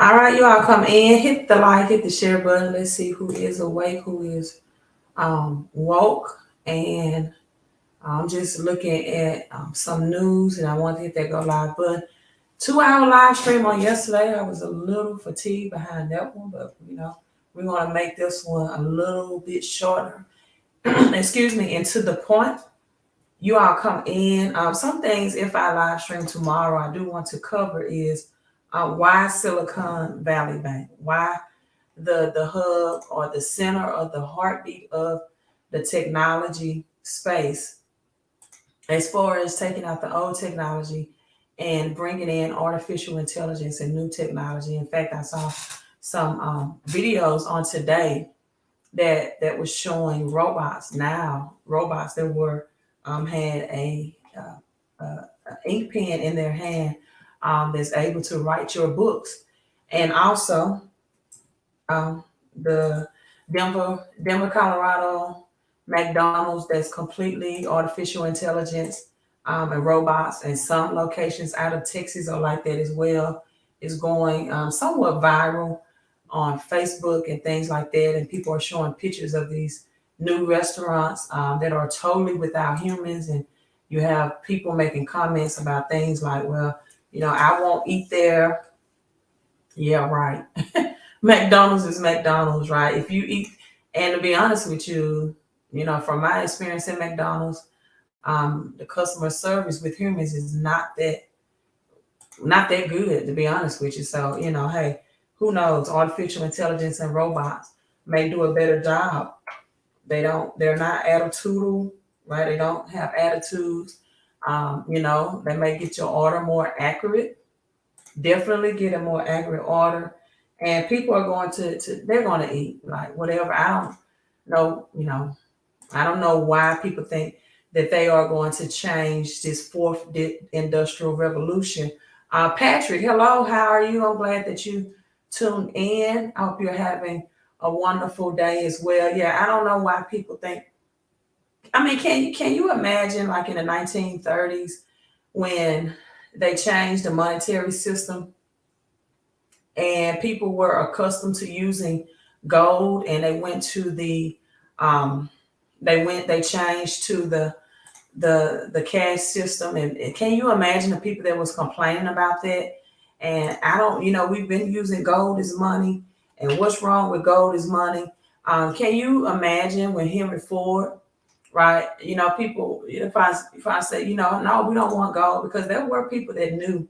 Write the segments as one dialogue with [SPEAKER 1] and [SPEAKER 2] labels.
[SPEAKER 1] All right, you all come in, hit the like, hit the share button. Let's see who is awake, who is woke. And I'm just looking at some news and I want to hit that go live button. 2 hour live stream on yesterday. I was a little fatigued behind that one, but we're going to make this one a little bit shorter. Excuse me, and to the point. You all come in. Some things, if I live stream tomorrow, I do want to cover is why Silicon Valley Bank? Why the hub or the center or the heartbeat of the technology space, as far as taking out the old technology and bringing in artificial intelligence and new technology. In fact, I saw some videos on today that was showing robots. Now robots that were had a ink pen in their hand, that's able to write your books. And also um, the Denver, Colorado McDonald's that's completely artificial intelligence, and robots, and some locations out of Texas are like that as well. Is going somewhat viral on Facebook and things like that, and people are showing pictures of these new restaurants that are totally without humans, and you have people making comments about things like, well, I won't eat there. Yeah, right. McDonald's is McDonald's, right? If you eat, and to be honest with you, from my experience in McDonald's, the customer service with humans is not that good, to be honest with you. So, hey, who knows? Artificial intelligence and robots may do a better job. They're not attitudinal, right? They don't have attitudes. They may get your order more accurate, definitely get a more accurate order. And people are going they're going to eat, like, whatever. Know, you know, I don't know why people think that they are going to change this industrial revolution. Patrick, hello, how are you? I'm glad that you tuned in. I hope you're having a wonderful day as well. Yeah, I don't know why people think. I mean, can you imagine, like, in the 1930s when they changed the monetary system and people were accustomed to using gold, and they went to the um, they changed to the cash system. And can you imagine the people that was complaining about that? And I don't, we've been using gold as money, and what's wrong with gold as money? Can you imagine when Henry Ford, right? People, if I say, no, we don't want gold, because there were people that knew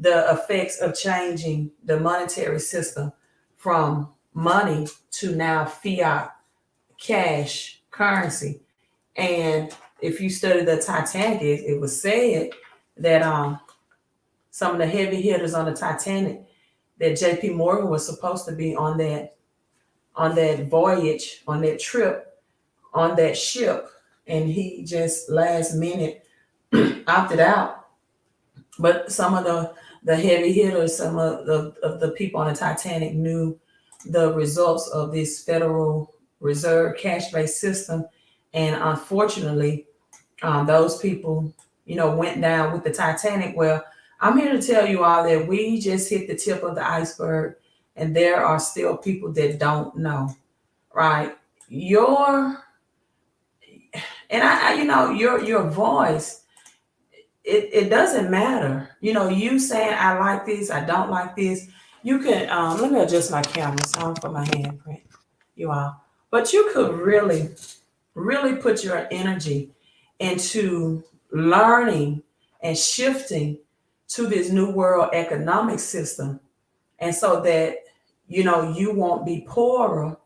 [SPEAKER 1] the effects of changing the monetary system from money to now fiat cash currency. And if you study the Titanic, it was said that some of the heavy hitters on the Titanic, that J.P. Morgan was supposed to be on that voyage, on that trip, on that ship, and he just last minute opted out. But some of the heavy hitters, some of the people on the Titanic knew the results of this Federal Reserve cash based system. And unfortunately, those people, went down with the Titanic. Well, I'm here to tell you all that we just hit the tip of the iceberg, and there are still people that don't know, right? Your and your voice, it doesn't matter. You saying I like this, I don't like this. You can let me adjust my camera so I don't put my handprint, you all. But you could really, really put your energy into learning and shifting to this new world economic system. And so that you won't be poorer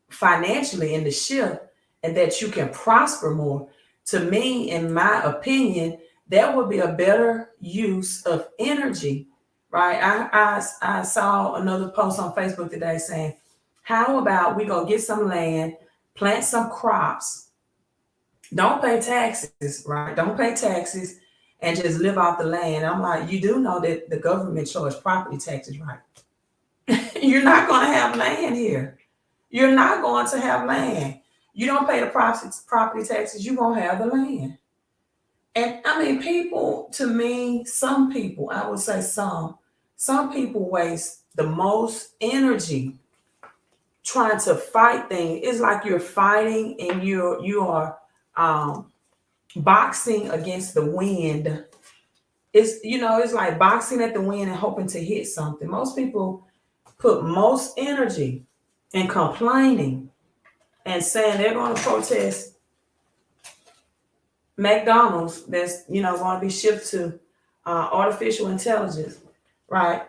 [SPEAKER 1] financially in the shift, and that you can prosper more. To me, in my opinion, that would be a better use of energy, right? I saw another post on Facebook today saying, how about we go get some land, plant some crops, don't pay taxes, right? Don't pay taxes, and just live off the land. I'm like, you do know that the government charges property taxes, right? You're not going to have land here. You're not going to have land. You don't pay the property taxes, you won't have the land. And I mean, people, to me, some people, I would say some people waste the most energy trying to fight things. It's like you're fighting and you are boxing against the wind. It's like boxing at the wind and hoping to hit something. Most people put most energy in complaining and saying they're going to protest McDonald's that's going to be shipped to artificial intelligence, right?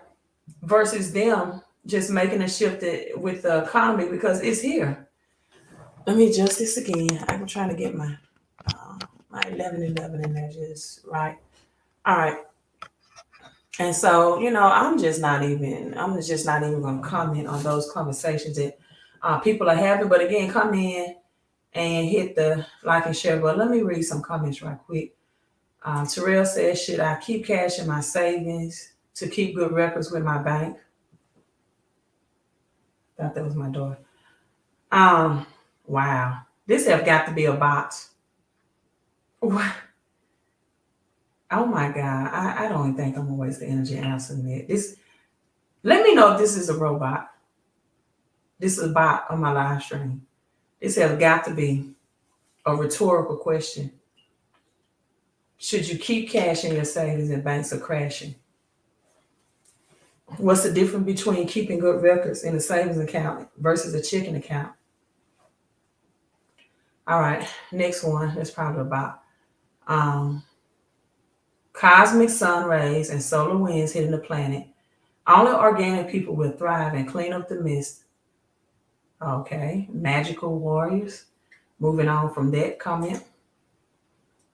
[SPEAKER 1] Versus them just making a shift with the economy because it's here. Let me adjust this again. I'm trying to get my 11 in there just right. All right. And so, I'm just not even going to comment on those conversations that people are having. But again, come in and hit the like and share button. Let me read some comments right quick. Terrell says, should I keep cash in my savings to keep good records with my bank? Thought that was my daughter. Wow. This have got to be a bot. What? Oh my God. I don't even think I'm gonna waste the energy answering that. Let me know if this is a robot. This is a bot on my live stream. This have got to be a rhetorical question. Should you keep cash in your savings and banks are crashing? What's the difference between keeping good records in a savings account versus a checking account? All right, next one. That's probably about cosmic sun rays and solar winds hitting the planet. Only organic people will thrive and clean up the mist. Okay, magical warriors. Moving on from that comment.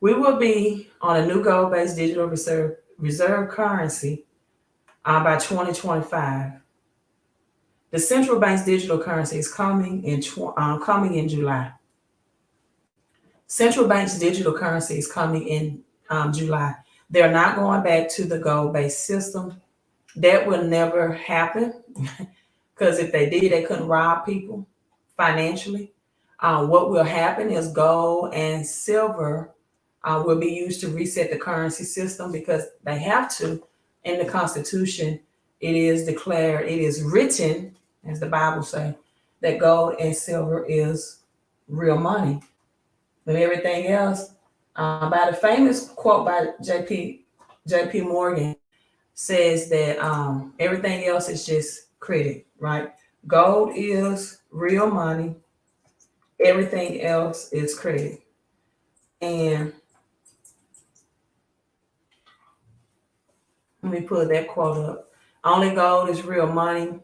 [SPEAKER 1] We will be on a new gold-based digital reserve currency by 2025. The central bank's digital currency is coming in July. Central bank's digital currency is coming in July. They're not going back to the gold-based system. That will never happen because if they did, they couldn't rob people financially. What will happen is gold and silver will be used to reset the currency system because they have to. In the Constitution, it is declared, it is written, as the Bible says, that gold and silver is real money. But everything else, by the famous quote by J.P. Morgan, says that everything else is just credit, right? Gold is real money. Everything else is credit. And let me pull that quote up. Only gold is real money.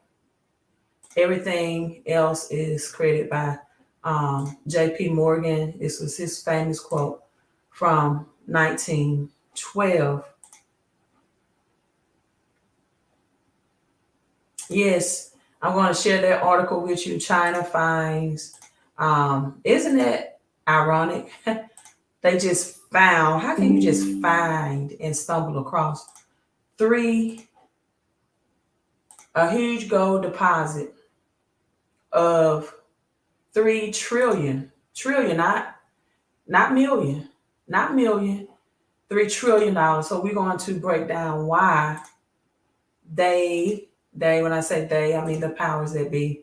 [SPEAKER 1] Everything else is credit by J.P. Morgan. This was his famous quote from 1912. Yes, I'm going to share that article with you. China finds, isn't that ironic? They just found, how can you just find and stumble across a huge gold deposit of 3 trillion, not million, $3 trillion. So we're going to break down why they, when I say they, I mean the powers that be,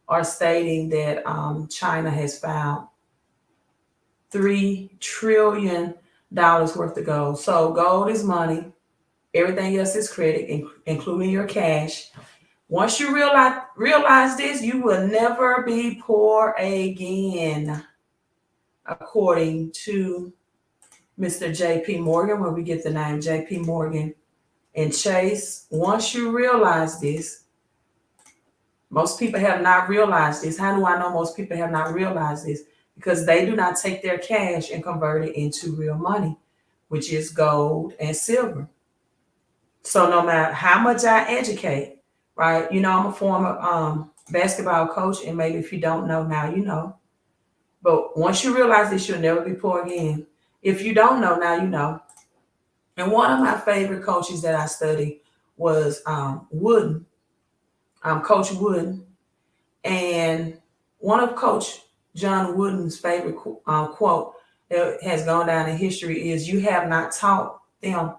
[SPEAKER 1] are stating that China has found $3 trillion worth of gold. So gold is money. Everything else is credit, including your cash. Once you realize this, you will never be poor again, according to Mr. J.P. Morgan, where we get the name J.P. Morgan and Chase. Once you realize this, most people have not realized this. How do I know most people have not realized this? Because they do not take their cash and convert it into real money, which is gold and silver. So no matter how much I educate, right? I'm a former basketball coach, and maybe if you don't know now, you know. But once you realize this, you'll never be poor again. If you don't know now, you know. And one of my favorite coaches that I studied was Wooden, Coach Wooden. And one of Coach John Wooden's favorite quote that has gone down in history is, "You have not taught them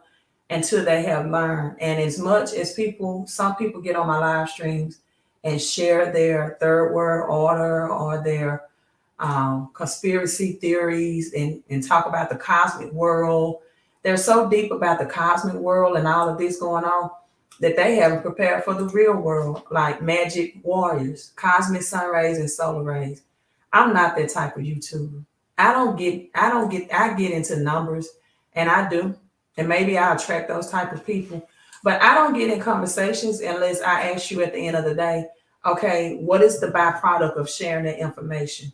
[SPEAKER 1] until they have learned. And as much as some people get on my live streams and share their third world order or their conspiracy theories and talk about the cosmic world. They're so deep about the cosmic world and all of this going on that they haven't prepared for the real world, like magic warriors, cosmic sun rays and solar rays. I'm not that type of YouTuber. I get into numbers, and I do. And maybe I attract those type of people. But I don't get in conversations unless I ask you at the end of the day, okay, what is the byproduct of sharing that information?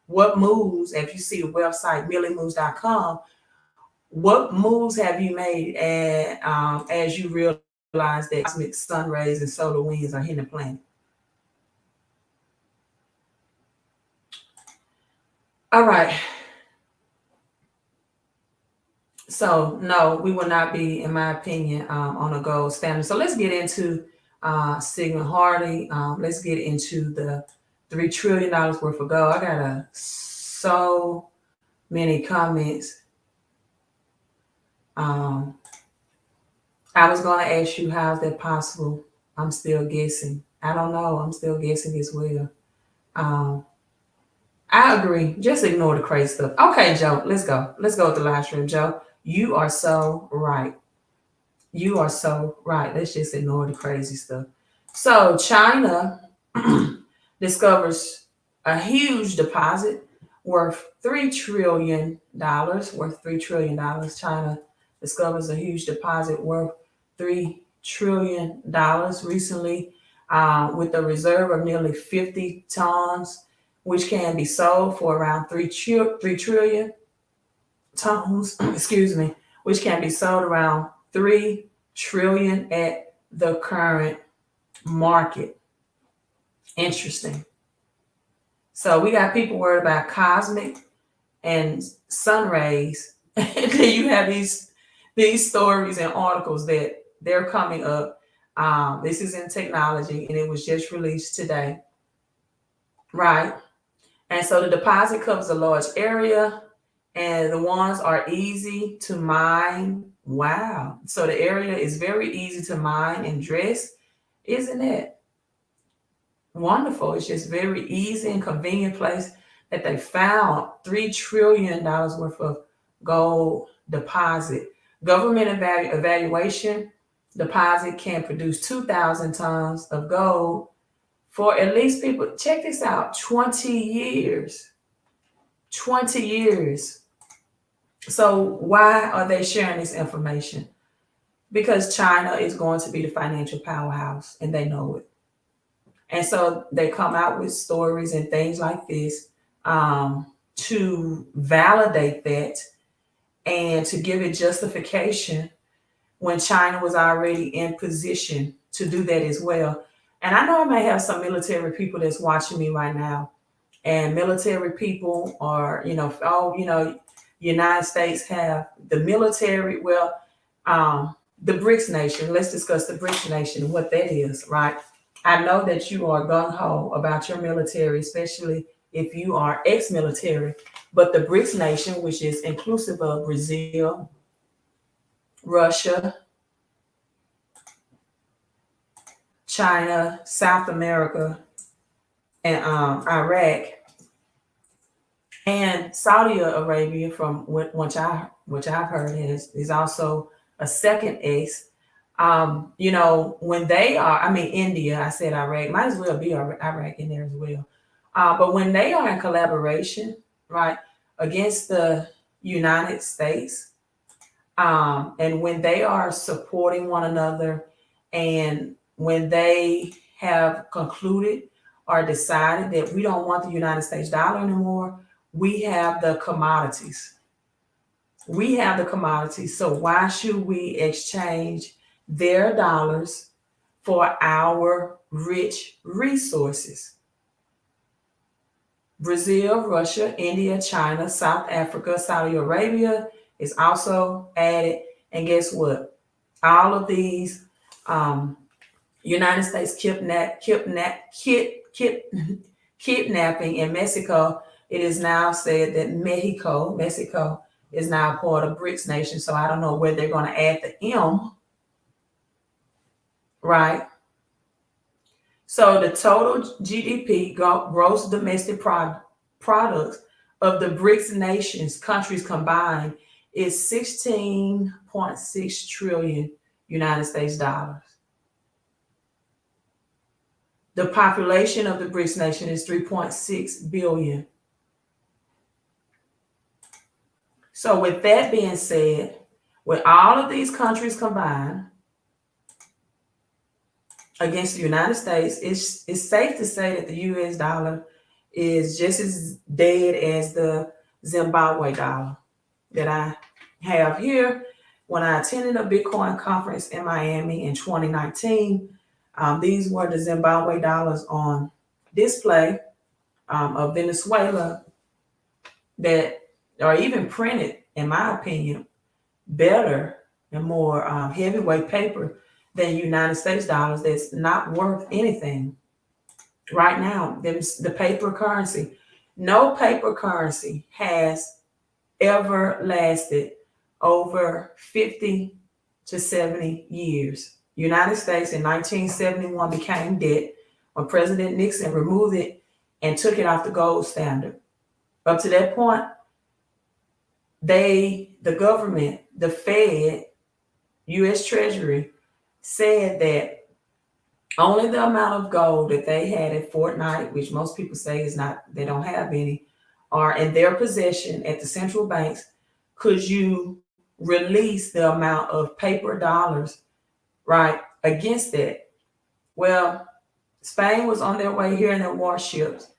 [SPEAKER 1] What moves, if you see the website milliemoves.com, what moves have you made as you realize that cosmic sun rays and solar winds are hitting the planet? All right. So no, we will not be, in my opinion, on a gold standard. So let's get into Sigmund Hardy. Let's get into the $3 trillion worth of gold. I got so many comments. I was going to ask you, how's that possible? I'm still guessing. I don't know. I'm still guessing as well. I agree. Just ignore the crazy stuff. Okay, Joe, let's go. Let's go with the live stream, Joe. You are so right. You are so right. Let's just ignore the crazy stuff. So China discovers a huge deposit worth $3 trillion. Worth $3 trillion. China discovers a huge deposit worth $3 trillion recently, with a reserve of nearly 50 tons, which can be sold for around 3 trillion tons, excuse me, which can be sold around 3 trillion at the current market. Interesting. So we got people worried about cosmic and sun rays. And then you have these stories and articles that they're coming up. This is in technology and it was just released today. Right. And so the deposit covers a large area and the ones are easy to mine. Wow. So the area is very easy to mine and dress. Isn't it wonderful? It's just very easy and convenient place that they found $3 trillion worth of gold deposit. Government evaluation deposit can produce 2,000 tons of gold for at least people. Check this out, 20 years. 20 years. So why are they sharing this information? Because China is going to be the financial powerhouse and they know it. And so they come out with stories and things like this to validate that and to give it justification when China was already in position to do that as well. And I know I may have some military people that's watching me right now. And military people are, United States have the military. Well, the BRICS nation. Let's discuss the BRICS nation and what that is, right? I know that you are gung-ho about your military, especially if you are ex-military. But the BRICS nation, which is inclusive of Brazil, Russia, China, South America, and Iraq, and Saudi Arabia, from which I've heard is also a second ace. When they are, India, I said Iraq, might as well be Iraq in there as well. But when they are in collaboration, right, against the United States, and when they are supporting one another, and when they have concluded or decided that we don't want the United States dollar anymore, we have the commodities. We have the commodities. So why should we exchange their dollars for our rich resources? Brazil, Russia, India, China, South Africa, Saudi Arabia is also added. And guess what? All of these United States kidnapping in Mexico, it is now said that Mexico is now part of BRICS nation. So I don't know where they're going to add the M, right? So the total GDP, gross domestic products of the BRICS nations, countries combined, is 16.6 trillion United States dollars. The population of the BRICS nation is 3.6 billion. So with that being said, with all of these countries combined against the United States, it's safe to say that the US dollar is just as dead as the Zimbabwe dollar that I have here. When I attended a Bitcoin conference in Miami in 2019, these were the Zimbabwe dollars on display of Venezuela that are even printed, in my opinion, better and more heavyweight paper than United States dollars that's not worth anything right now. The paper currency, no paper currency has ever lasted over 50 to 70 years. United States in 1971 became debt when President Nixon removed it and took it off the gold standard. Up to that point, the government, the Fed, U.S. Treasury said that only the amount of gold that they had at Fort Knight, which most people say is not, they don't have any, are in their possession at the central banks. Could you release the amount of paper dollars, right, against that? Well, Spain was on their way here in their warships,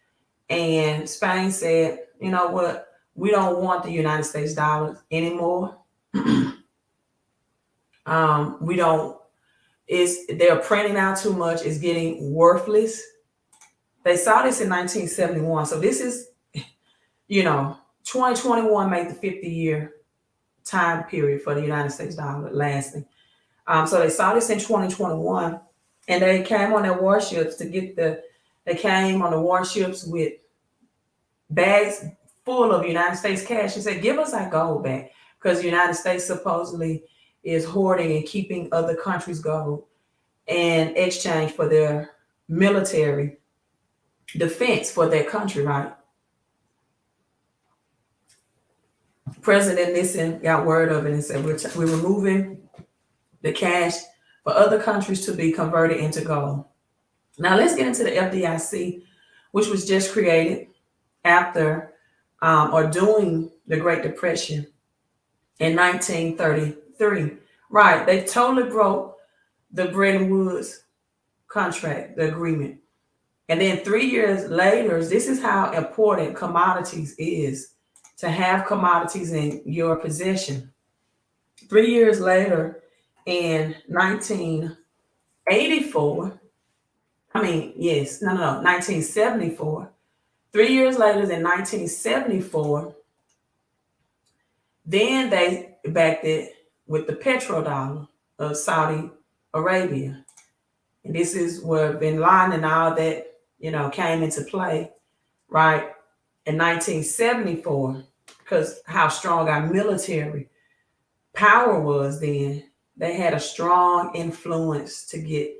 [SPEAKER 1] and Spain said, you know what, we don't want the United States dollars anymore. We don't, they're printing out too much, it's getting worthless. They saw this in 1971. So this is, 2021 made the 50-year time period for the United States dollar lasting. So they saw this in 2021, and they came on their warships they came on the warships with bags full of United States cash and said, give us our gold back, because the United States supposedly is hoarding and keeping other countries' gold in exchange for their military defense for their country, right? President Nixon got word of it and said, we're removing the cash for other countries to be converted into gold. Now let's get into the FDIC, which was just created after or during the Great Depression in 1933. Right, they totally broke the Bretton Woods contract, the agreement. And then 3 years later, this is how important commodities is, to have commodities in your possession. 3 years later, in 1974, 1974. 3 years later, in 1974, then they backed it with the petrodollar of Saudi Arabia. And this is where Bin Laden and all that, came into play, right? In 1974, because how strong our military power was then, they had a strong influence to get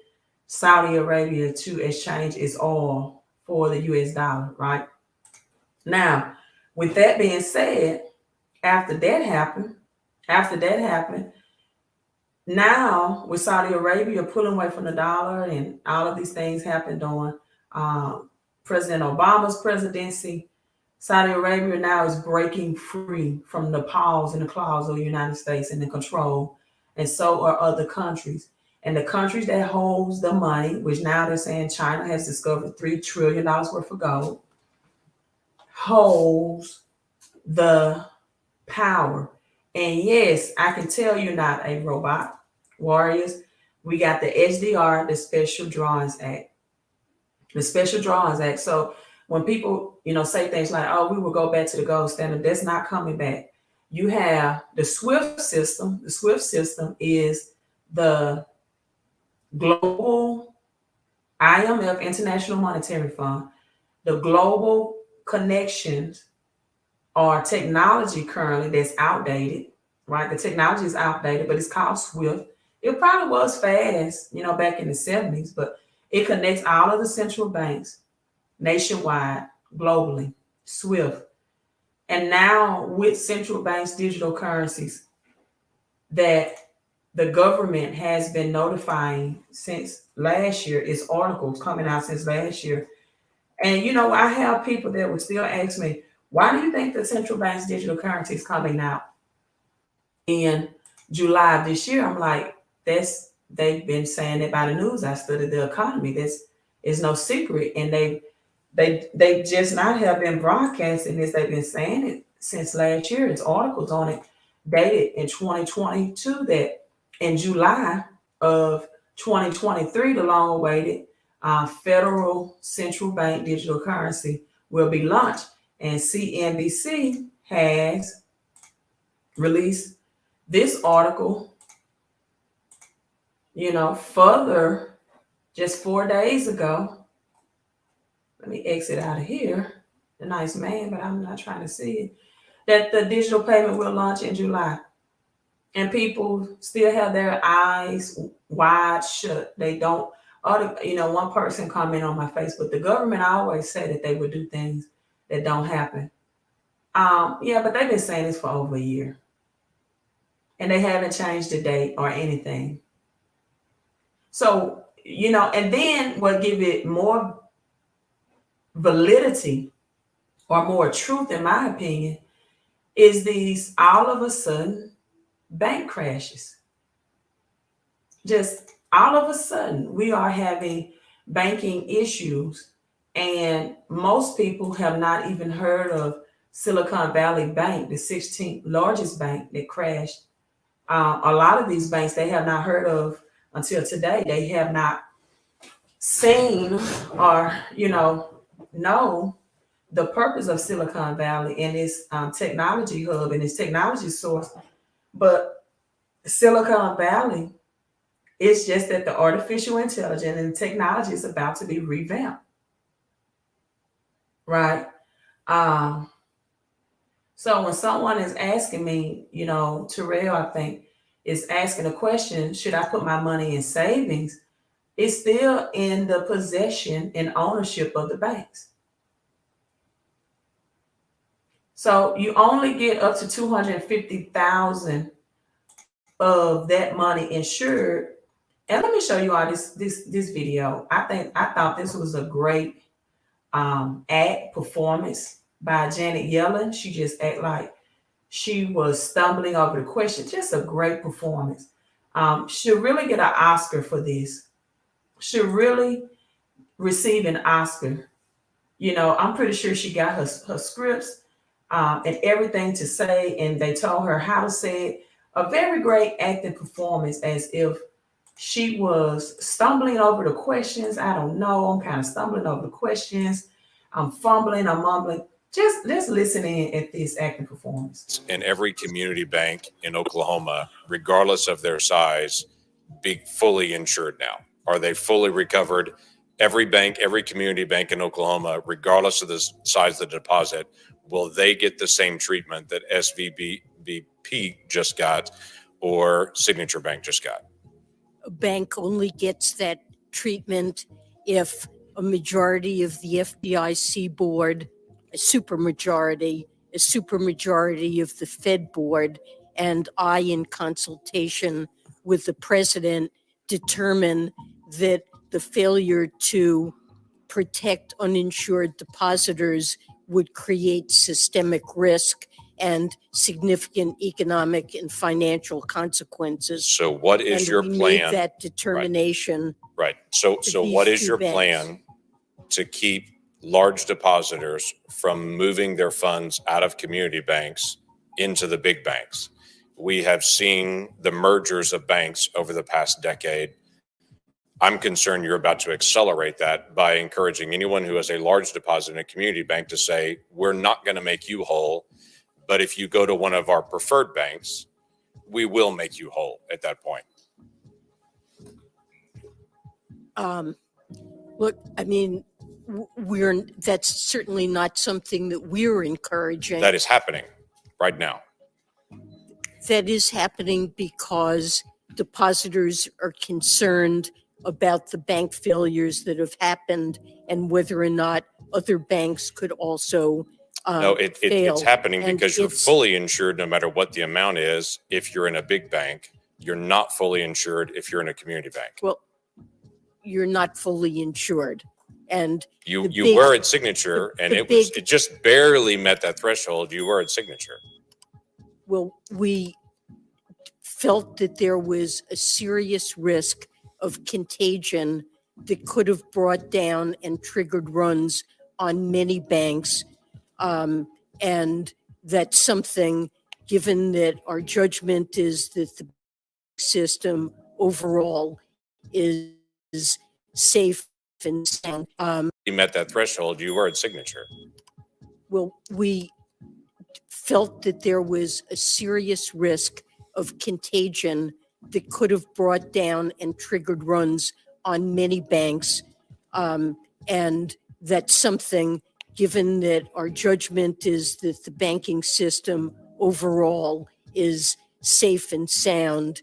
[SPEAKER 1] Saudi Arabia to exchange its oil for the US dollar, right? Now, with that being said, after that happened, now with Saudi Arabia pulling away from the dollar and all of these things happened on President Obama's presidency, Saudi Arabia now is breaking free from the paws and the claws of the United States and the control, and so are other countries. And the countries that holds the money, which now they're saying China has discovered $3 trillion worth of gold, holds the power. And yes, I can tell you're not a robot, warriors. We got the SDR, the Special Drawings Act. The Special Drawings Act. So when people, say things like, oh, we will go back to the gold standard, that's not coming back. You have the SWIFT system. The SWIFT system is the global IMF, International Monetary Fund, the global connections or technology currently that's outdated, right? The technology is outdated, but it's called SWIFT. It probably was fast, back in the 70s, but it connects all of the central banks nationwide, globally, SWIFT. And now with central banks' digital currencies that the government has been notifying since last year, it's articles coming out since last year. And I have people that would still ask me, why do you think the central bank's digital currency is coming out in July of this year? I'm like, they've been saying it by the news. I studied the economy. This is no secret. And they just not have been broadcasting this. They've been saying it since last year. It's articles on it dated in 2022 that in July of 2023, the long awaited federal central bank digital currency will be launched. And CNBC has released this article, further just 4 days ago. Let me exit out of here. The nice man, but I'm not trying to see it. That the digital payment will launch in July. And people still have their eyes wide shut. They don't, one person commented on my Facebook, the government always say that they would do things that don't happen. Yeah, but they've been saying this for over a year. And they haven't changed the date or anything. So, and then what give it more validity or more truth, in my opinion, is these all of a sudden bank crashes. Just all of a sudden, we are having banking issues, and most people have not even heard of Silicon Valley Bank, the 16th largest bank that crashed. A lot of these banks they have not heard of until today. They have not seen or, know the purpose of Silicon Valley and its technology hub and its technology source. But Silicon Valley, it's just that the artificial intelligence and technology is about to be revamped, right? So when someone is asking me, Terrell, I think, is asking a question, should I put my money in savings? It's still in the possession and ownership of the banks. So you only get up to 250,000 of that money insured. And let me show you all this video. I thought this was a great act performance by Janet Yellen. She just act like she was stumbling over the question. Just a great performance. She'll really get an Oscar for this. She'll really receive an Oscar. I'm pretty sure she got her scripts and everything to say, and they told her how to say it. A very great acting performance, as if she was stumbling over the questions. I don't know. I'm kind of stumbling over the questions. I'm fumbling. I'm mumbling. Just let's listen in at this acting performance.
[SPEAKER 2] In every community bank in Oklahoma, regardless of their size, be fully insured now. Are they fully recovered? Every bank, every community bank in Oklahoma, regardless of the size of the deposit, will they get the same treatment that SVBP just got or Signature Bank just got?
[SPEAKER 3] A bank only gets that treatment if a majority of the FDIC board, a supermajority of the Fed board, and I, in consultation with the president, determine that the failure to protect uninsured depositors would create systemic risk and significant economic and financial consequences.
[SPEAKER 2] So what is
[SPEAKER 3] And
[SPEAKER 2] your
[SPEAKER 3] we
[SPEAKER 2] plan?
[SPEAKER 3] made that determination.
[SPEAKER 2] Right. So what is your plan to keep large depositors from moving their funds out of community banks into the big banks? We have seen the mergers of banks over the past decade. I'm concerned you're about to accelerate that by encouraging anyone who has a large deposit in a community bank to say, we're not going to make you whole, but if you go to one of our preferred banks, we will make you whole at that point.
[SPEAKER 3] Look, I mean, That's certainly not something that we're encouraging.
[SPEAKER 2] That is happening right now.
[SPEAKER 3] That is happening because depositors are concerned about the bank failures that have happened and whether or not other banks could also
[SPEAKER 2] No, it's
[SPEAKER 3] fail.
[SPEAKER 2] happening
[SPEAKER 3] And
[SPEAKER 2] because you're
[SPEAKER 3] it's-
[SPEAKER 2] fully insured no matter what the amount is. If you're in a big bank, you're not fully insured if you're in a community bank.
[SPEAKER 3] Well, you're not fully insured. And
[SPEAKER 2] You
[SPEAKER 3] big-
[SPEAKER 2] were at Signature, and
[SPEAKER 3] the
[SPEAKER 2] it just barely met that threshold. You were at Signature.
[SPEAKER 3] well, we felt that there was a serious risk of contagion that could have brought down and triggered runs on many banks. And that's something, given that our judgment is that the system overall is safe and sound.
[SPEAKER 2] You met that threshold. You were at Signature.
[SPEAKER 3] Well, we felt that there was a serious risk of contagion that could have brought down and triggered runs on many banks. And that's something, given that our judgment is that the banking system overall is safe and sound,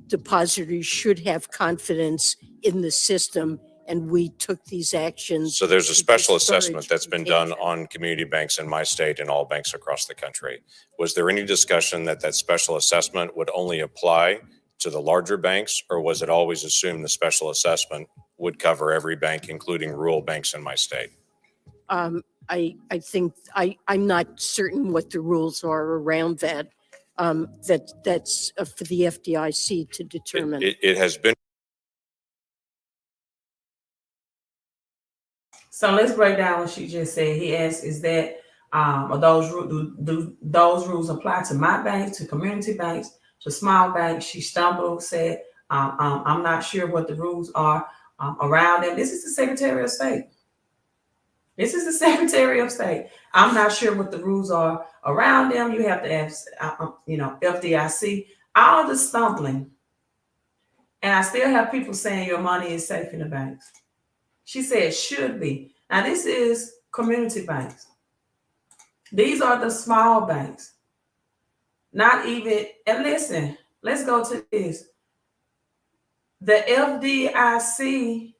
[SPEAKER 3] depositors should have confidence in the system, and we took these actions.
[SPEAKER 2] So there's a
[SPEAKER 3] to
[SPEAKER 2] special
[SPEAKER 3] discourage
[SPEAKER 2] assessment that's been done
[SPEAKER 3] contagion.
[SPEAKER 2] on community banks in my state and all banks across the country. Was there any discussion that that special assessment would only apply to the larger banks, or was it always assumed the special assessment would cover every bank, including rural banks in my state?
[SPEAKER 3] I think I'm not certain what the rules are around that. That's for the FDIC to determine.
[SPEAKER 2] It has been.
[SPEAKER 1] So let's break down what she just said. He asked, is that are those do those rules apply to my banks, to community banks, to small banks? She stumbled, said, I'm not sure what the rules are around them. This is the Secretary of State. This is the Secretary of State. I'm not sure what the rules are around them. You have to ask, FDIC. All the stumbling. And I still have people saying your money is safe in the banks. She said should be. Now, this is community banks. These are the small banks. Not even, and listen, let's go to this. The FDIC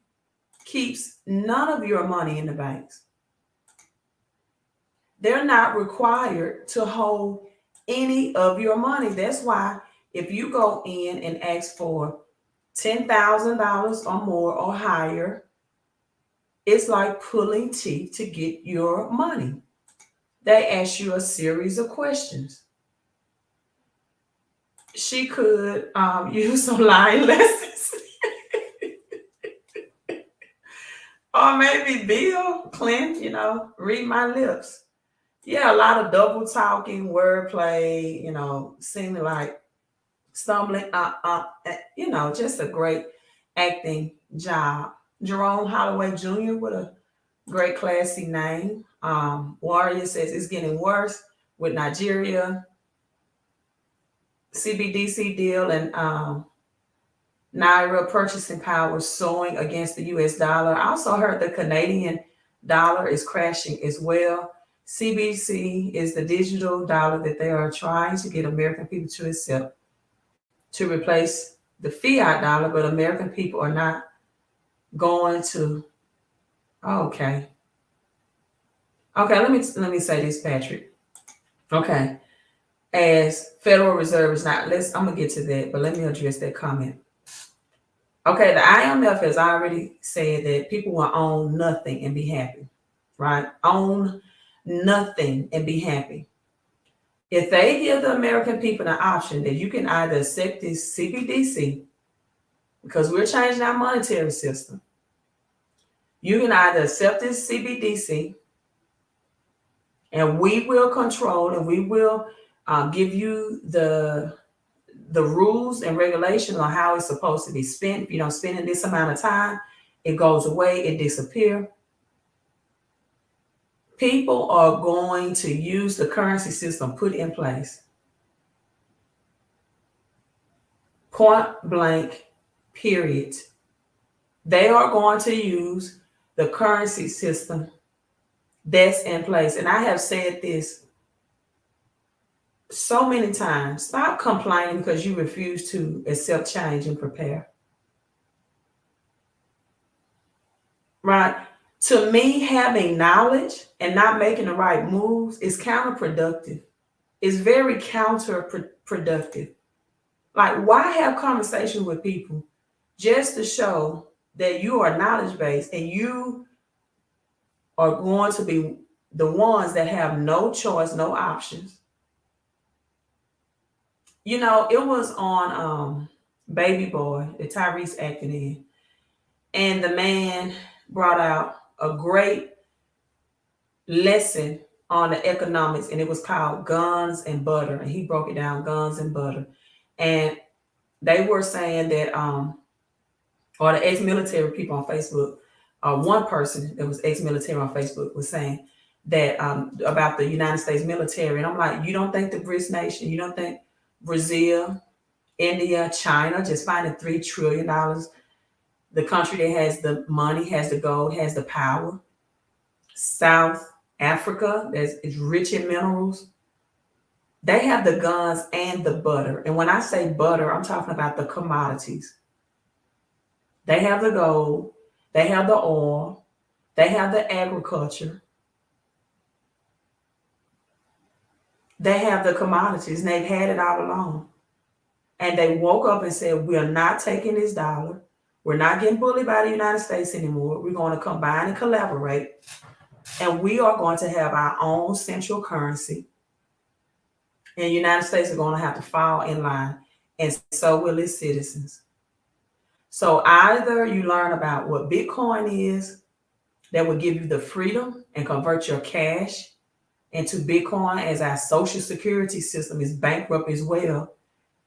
[SPEAKER 1] keeps none of your money in the banks. They're not required to hold any of your money. That's why if you go in and ask for $10,000 or more or higher, it's like pulling teeth to get your money. They ask you a series of questions. She could use some lying lessons. Or maybe Bill Clinton, read my lips. Yeah, a lot of double talking, wordplay, seeming like stumbling, just a great acting job. Jerome Holloway Jr. with a great classy name. Warrior says it's getting worse with Nigeria, CBDC deal, and Naira purchasing power soaring against the US dollar. I also heard the Canadian dollar is crashing as well. CBC is the digital dollar that they are trying to get American people to accept to replace the fiat dollar, but American people are not going to. Okay, let me say this, Patrick. Okay, as Federal Reserve is not. I'm gonna get to that, but let me address that comment. Okay, the IMF has already said that people will own nothing and be happy, right? Own nothing and be happy. If they give the American people an option that you can either accept this CBDC, because we're changing our monetary system, you can either accept this CBDC and we will control and we will give you the rules and regulations on how it's supposed to be spent. If you don't spend in this amount of time, it goes away, it disappears. People are going to use the currency system put in place. Point blank, period. They are going to use the currency system that's in place. And I have said this so many times. Stop complaining because you refuse to accept change and prepare. Right? To me, having knowledge and not making the right moves is counterproductive. It's very counterproductive. Like, why have conversations with people just to show that you are knowledge based and you are going to be the ones that have no choice, no options? You know, it was on Baby Boy that Tyrese acted in, and the man brought out a great lesson on the economics, and it was called Guns and Butter, and he broke it down, guns and butter. And they were saying that or the ex-military people on Facebook, one person that was ex-military on Facebook was saying that about the United States military. And I'm like, you don't think the BRICS nation, you don't think Brazil, India, China just finding $3 trillion, the country that has the money, has the gold, has the power, South Africa that is rich in minerals, they have the guns and the butter. And when I say butter, I'm talking about the commodities. They have the gold, they have the oil, they have the agriculture, they have the commodities, and they've had it all along. And they woke up and said, we're not taking this dollar. We're not getting bullied by the United States anymore. We're going to combine and collaborate. And we are going to have our own central currency. And the United States are going to have to fall in line. And so will its citizens. So either you learn about what Bitcoin is, that will give you the freedom and convert your cash into Bitcoin, as our social security system is bankrupt as well.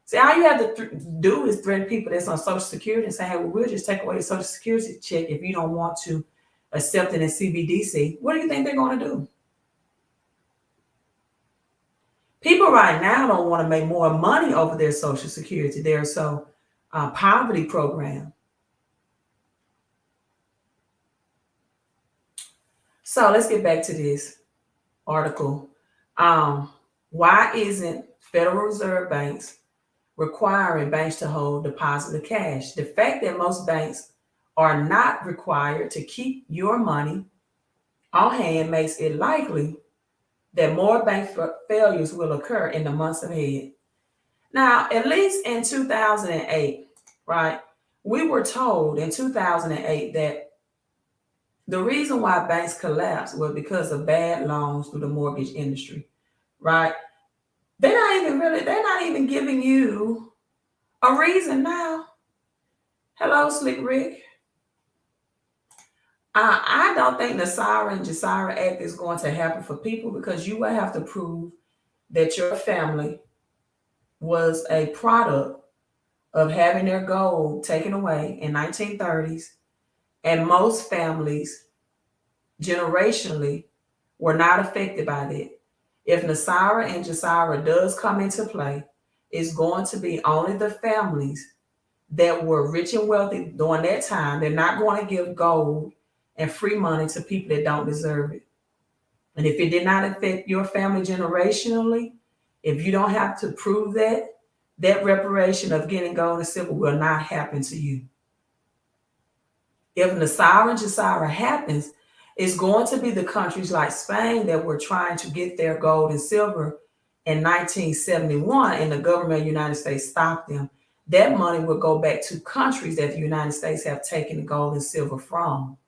[SPEAKER 1] See, all you have to do is threaten people that's on Social Security and say, hey, well, we'll just take away your Social Security check if you don't want to accept it in CBDC. What do you think they're going to do? People right now don't want to make more money over their Social Security. They're so poverty program. So let's get back to this article. Why isn't Federal Reserve banks requiring banks to hold deposited cash? The fact that most banks are not required to keep your money on hand makes it likely that more bank failures will occur in the months ahead. Now, at least in 2008, right, we were told in 2008 that the reason why banks collapsed was because of bad loans through the mortgage industry, right? They're not even giving you a reason now. Hello, Slick Rick. I don't think the NESARA and GESARA Act is going to happen for people, because you will have to prove that your family was a product of having their gold taken away in 1930s. And most families generationally were not affected by that. If NESARA and GESARA does come into play, it's going to be only the families that were rich and wealthy during that time. They're not going to give gold and free money to people that don't deserve it. And if it did not affect your family generationally, if you don't have to prove that, that reparation of getting gold and silver will not happen to you. If NESARA and GESARA happens, it's going to be the countries like Spain that were trying to get their gold and silver in 1971, and the government of the United States stopped them. That money will go back to countries that the United States have taken the gold and silver from,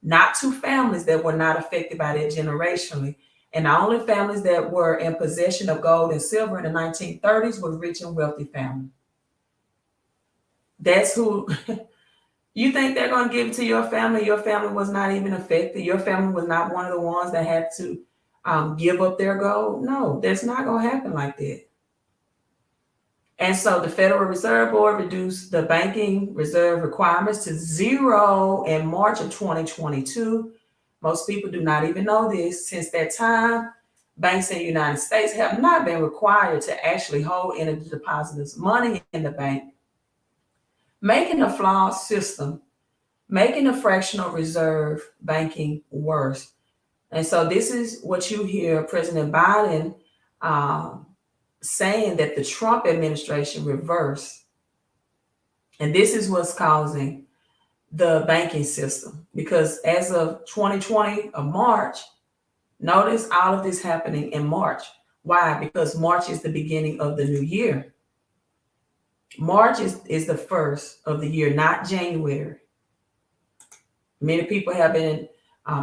[SPEAKER 1] not to families that were not affected by that generationally. And the only families that were in possession of gold and silver in the 1930s were rich and wealthy families. That's who. You think they're going to give it to your family? Your family was not even affected. Your family was not one of the ones that had to give up their gold. No, that's not going to happen like that. And so the Federal Reserve Board reduced the banking reserve requirements to 0 in March of 2022. Most people do not even know this. Since that time, banks in the United States have not been required to actually hold any of the depositors' money in the bank, making a flawed system making the fractional reserve banking worse. And so this is what you hear President Biden saying, that the Trump administration reversed. And this is what's causing the banking system. Because as of 2020 of March, notice all of this happening in March. Why? Because March is the beginning of the new year. March is the first of the year, not January. Many people have been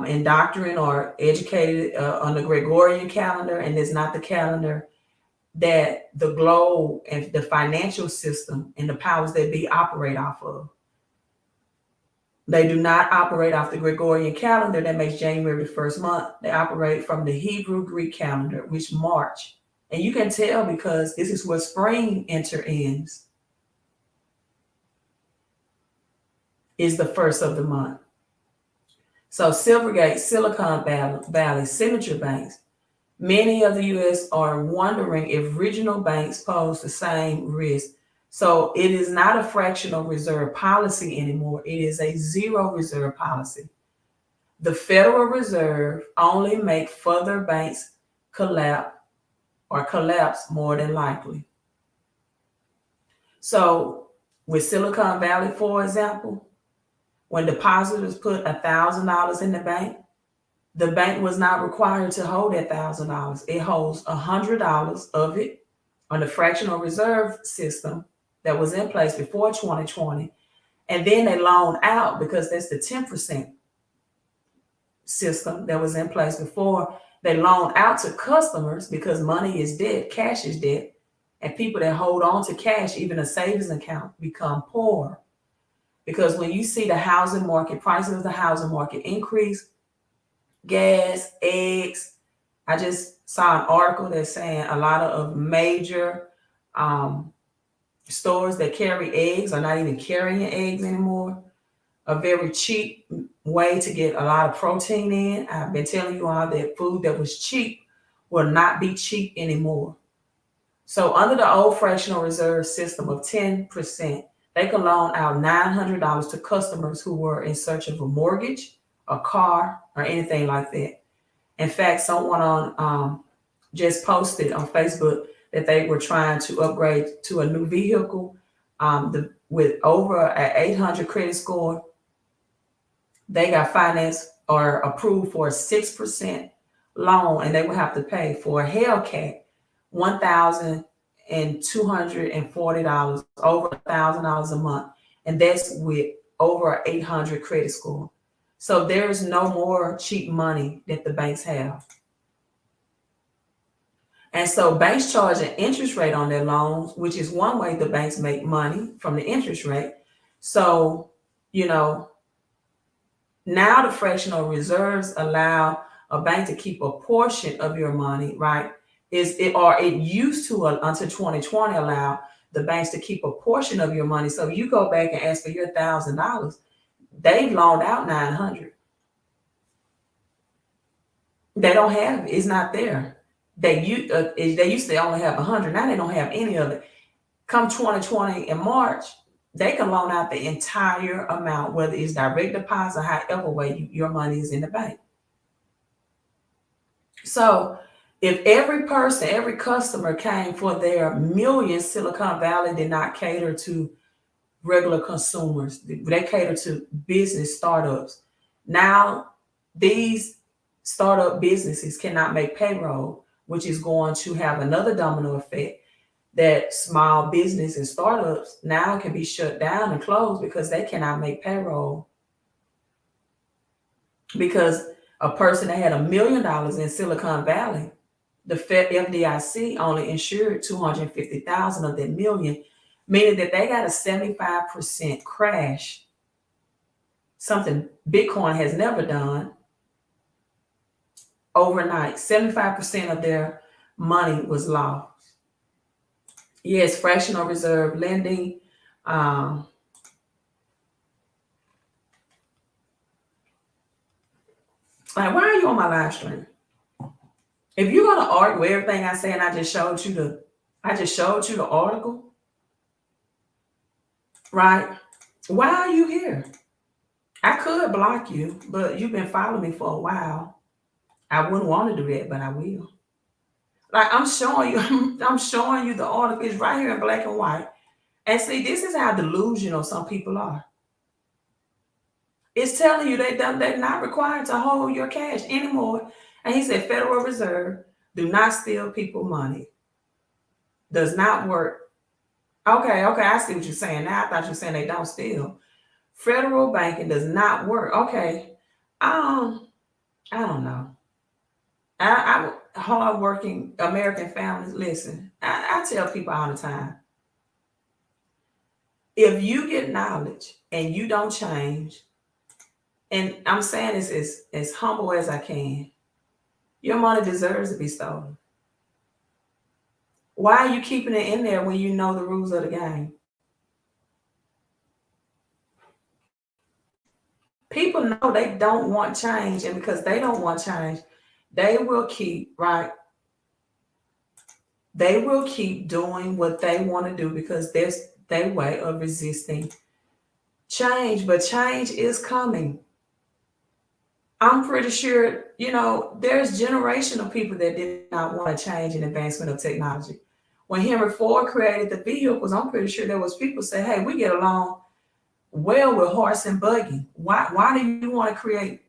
[SPEAKER 1] indoctrinated or educated on the Gregorian calendar, and it's not the calendar that the globe and the financial system and the powers that be operate off of. They do not operate off the Gregorian calendar that makes January the first month. They operate from the Hebrew Greek calendar, which March. And you can tell because this is where spring ends, is the first of the month. So Silvergate, Silicon Valley, signature banks, many of the U.S. are wondering if regional banks pose the same risk. So it is not a fractional reserve policy anymore. It is a zero reserve policy. The Federal Reserve only make further banks collapse more than likely. So with Silicon Valley, for example, when depositors put $1,000 in the bank was not required to hold that $1,000. It holds $100 of it on the fractional reserve system that was in place before 2020. And then they loan out, because that's the 10% system that was in place before. They loan out to customers because money is dead, cash is dead. And people that hold on to cash, even a savings account, become poor. Because when you see the housing market, prices of the housing market increase, gas, eggs. I just saw an article that's saying a lot of major stores that carry eggs are not even carrying eggs anymore. A very cheap way to get a lot of protein in. I've been telling you all that food that was cheap will not be cheap anymore. So under the old fractional reserve system of 10%, they can loan out $900 to customers who were in search of a mortgage, a car, or anything like that. In fact, someone just posted on Facebook that they were trying to upgrade to a new vehicle with over an 800 credit score. They got financed or approved for a 6% loan, and they would have to pay for a Hellcat $1,240, over $1,000 a month, and that's with over an 800 credit score. So there is no more cheap money that the banks have. And so banks charge an interest rate on their loans, which is one way the banks make money, from the interest rate. So, now the fractional reserves allow a bank to keep a portion of your money, right? It used to, until 2020, allow the banks to keep a portion of your money. So you go back and ask for your $1,000, they've loaned out $900. They don't have it. It's not there. They used to only have $100. Now they don't have any of it. Come 2020 in March, they can loan out the entire amount, whether it's direct deposit or however way your money is in the bank. So if every person, every customer came for their millions, Silicon Valley did not cater to regular consumers. They cater to business startups. Now these startup businesses cannot make payroll, which is going to have another domino effect, that small business and startups now can be shut down and closed because they cannot make payroll. Because a person that had $1 million in Silicon Valley, the FDIC only insured 250,000 of that million, meaning that they got a 75% crash, something Bitcoin has never done. Overnight, 75% of their money was lost. Yes, fractional reserve lending. Like, why are you on my live stream? If you're gonna argue everything I say, and I just showed you the article, right? Why are you here? I could block you, but you've been following me for a while. I wouldn't want to do that, but I will. Like I'm showing you, I'm showing you the article. It's right here in black and white. And see, this is how delusional some people are. It's telling you they're not required to hold your cash anymore. And he said, Federal Reserve, do not steal people money. Does not work. Okay, I see what you're saying. Now I thought you were saying they don't steal. Federal banking does not work. Okay. I don't know. I hardworking American families, listen, I tell people all the time, if you get knowledge and you don't change, and I'm saying this as humble as I can, your money deserves to be stolen. Why are you keeping it in there when you know the rules of the game? People know they don't want change, and because they don't want change, they will keep, right? They will keep doing what they want to do because there's their way of resisting change, but change is coming. I'm pretty sure, there's generational people that did not want to change and advancement of technology. When Henry Ford created the vehicles, I'm pretty sure there was people say, hey, we get along well with horse and buggy. Why do you want to create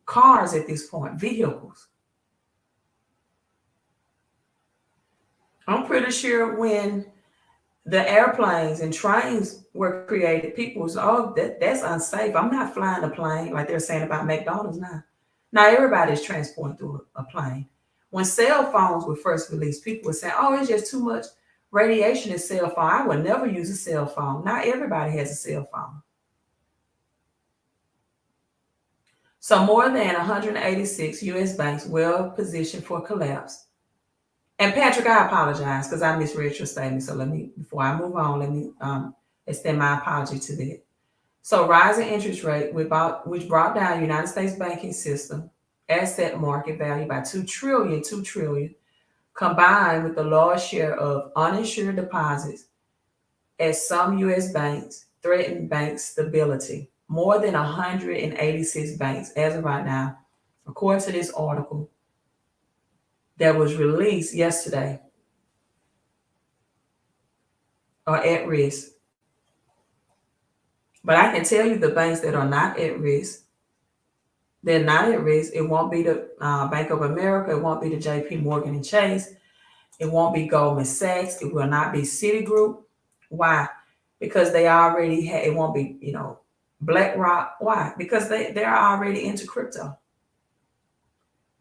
[SPEAKER 1] cars at this point, vehicles? I'm pretty sure when the airplanes and trains were created, people was, oh, that's unsafe. I'm not flying a plane like they're saying about McDonald's now. Now everybody's transporting through a plane. When cell phones were first released, people were saying, oh, it's just too much radiation in cell phone. I would never use a cell phone. Not everybody has a cell phone. So more than 186 U.S. banks well positioned for collapse. And Patrick, I apologize because I misread your statement. So before I move on, let me extend my apology to that. So rising interest rate, which brought down United States banking system asset market value by $2 trillion, combined with the large share of uninsured deposits at some U.S. banks, threatened bank stability. More than 186 banks, as of right now, according to this article that was released yesterday, are at risk. But I can tell you the banks that are not at risk, they're not at risk. It won't be the Bank of America. It won't be the JP Morgan and Chase. It won't be Goldman Sachs. It will not be Citigroup. Why? Because they already it won't be, BlackRock. Why? Because they're already into crypto.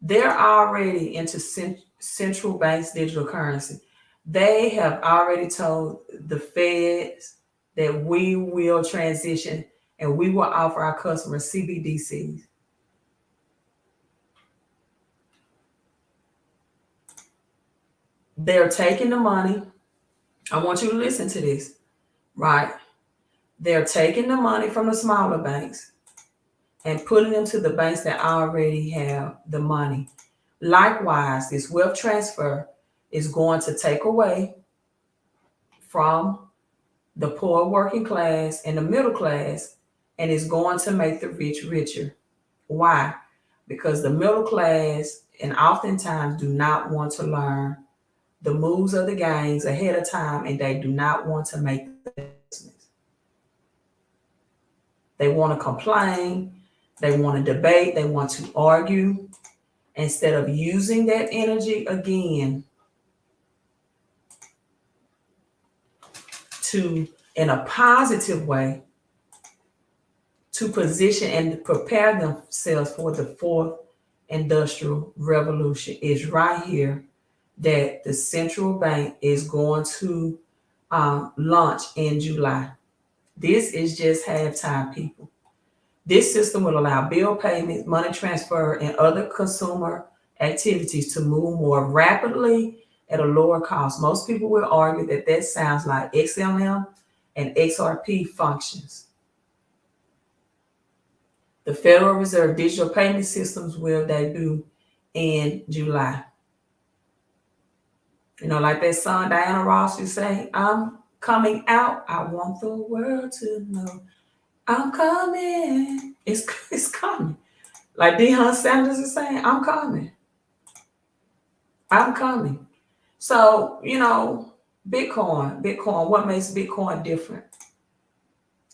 [SPEAKER 1] They're already into central banks digital currency. They have already told the Feds that we will transition and we will offer our customers CBDCs. They're taking the money. I want you to listen to this, right? They're taking the money from the smaller banks and putting them to the banks that already have the money. Likewise, this wealth transfer is going to take away from the poor working class and the middle class, and is going to make the rich richer. Why? Because the middle class and oftentimes do not want to learn the moves of the games ahead of time, and they do not want to make the investments. They want to complain, they want to debate, they want to argue, instead of using that energy again to, in a positive way, to position and prepare themselves for the fourth industrial revolution. Is right here that the central bank is going to launch in July. This is just halftime, people. This system will allow bill payments, money transfer, and other consumer activities to move more rapidly at a lower cost. Most people will argue that sounds like XLM and XRP functions. The Federal Reserve digital payment systems will debut in July. Like that song Diana Ross, you say, I'm coming out. I want the world to know I'm coming. It's coming. Like Deion Sanders is saying, I'm coming. I'm coming. So, Bitcoin, what makes Bitcoin different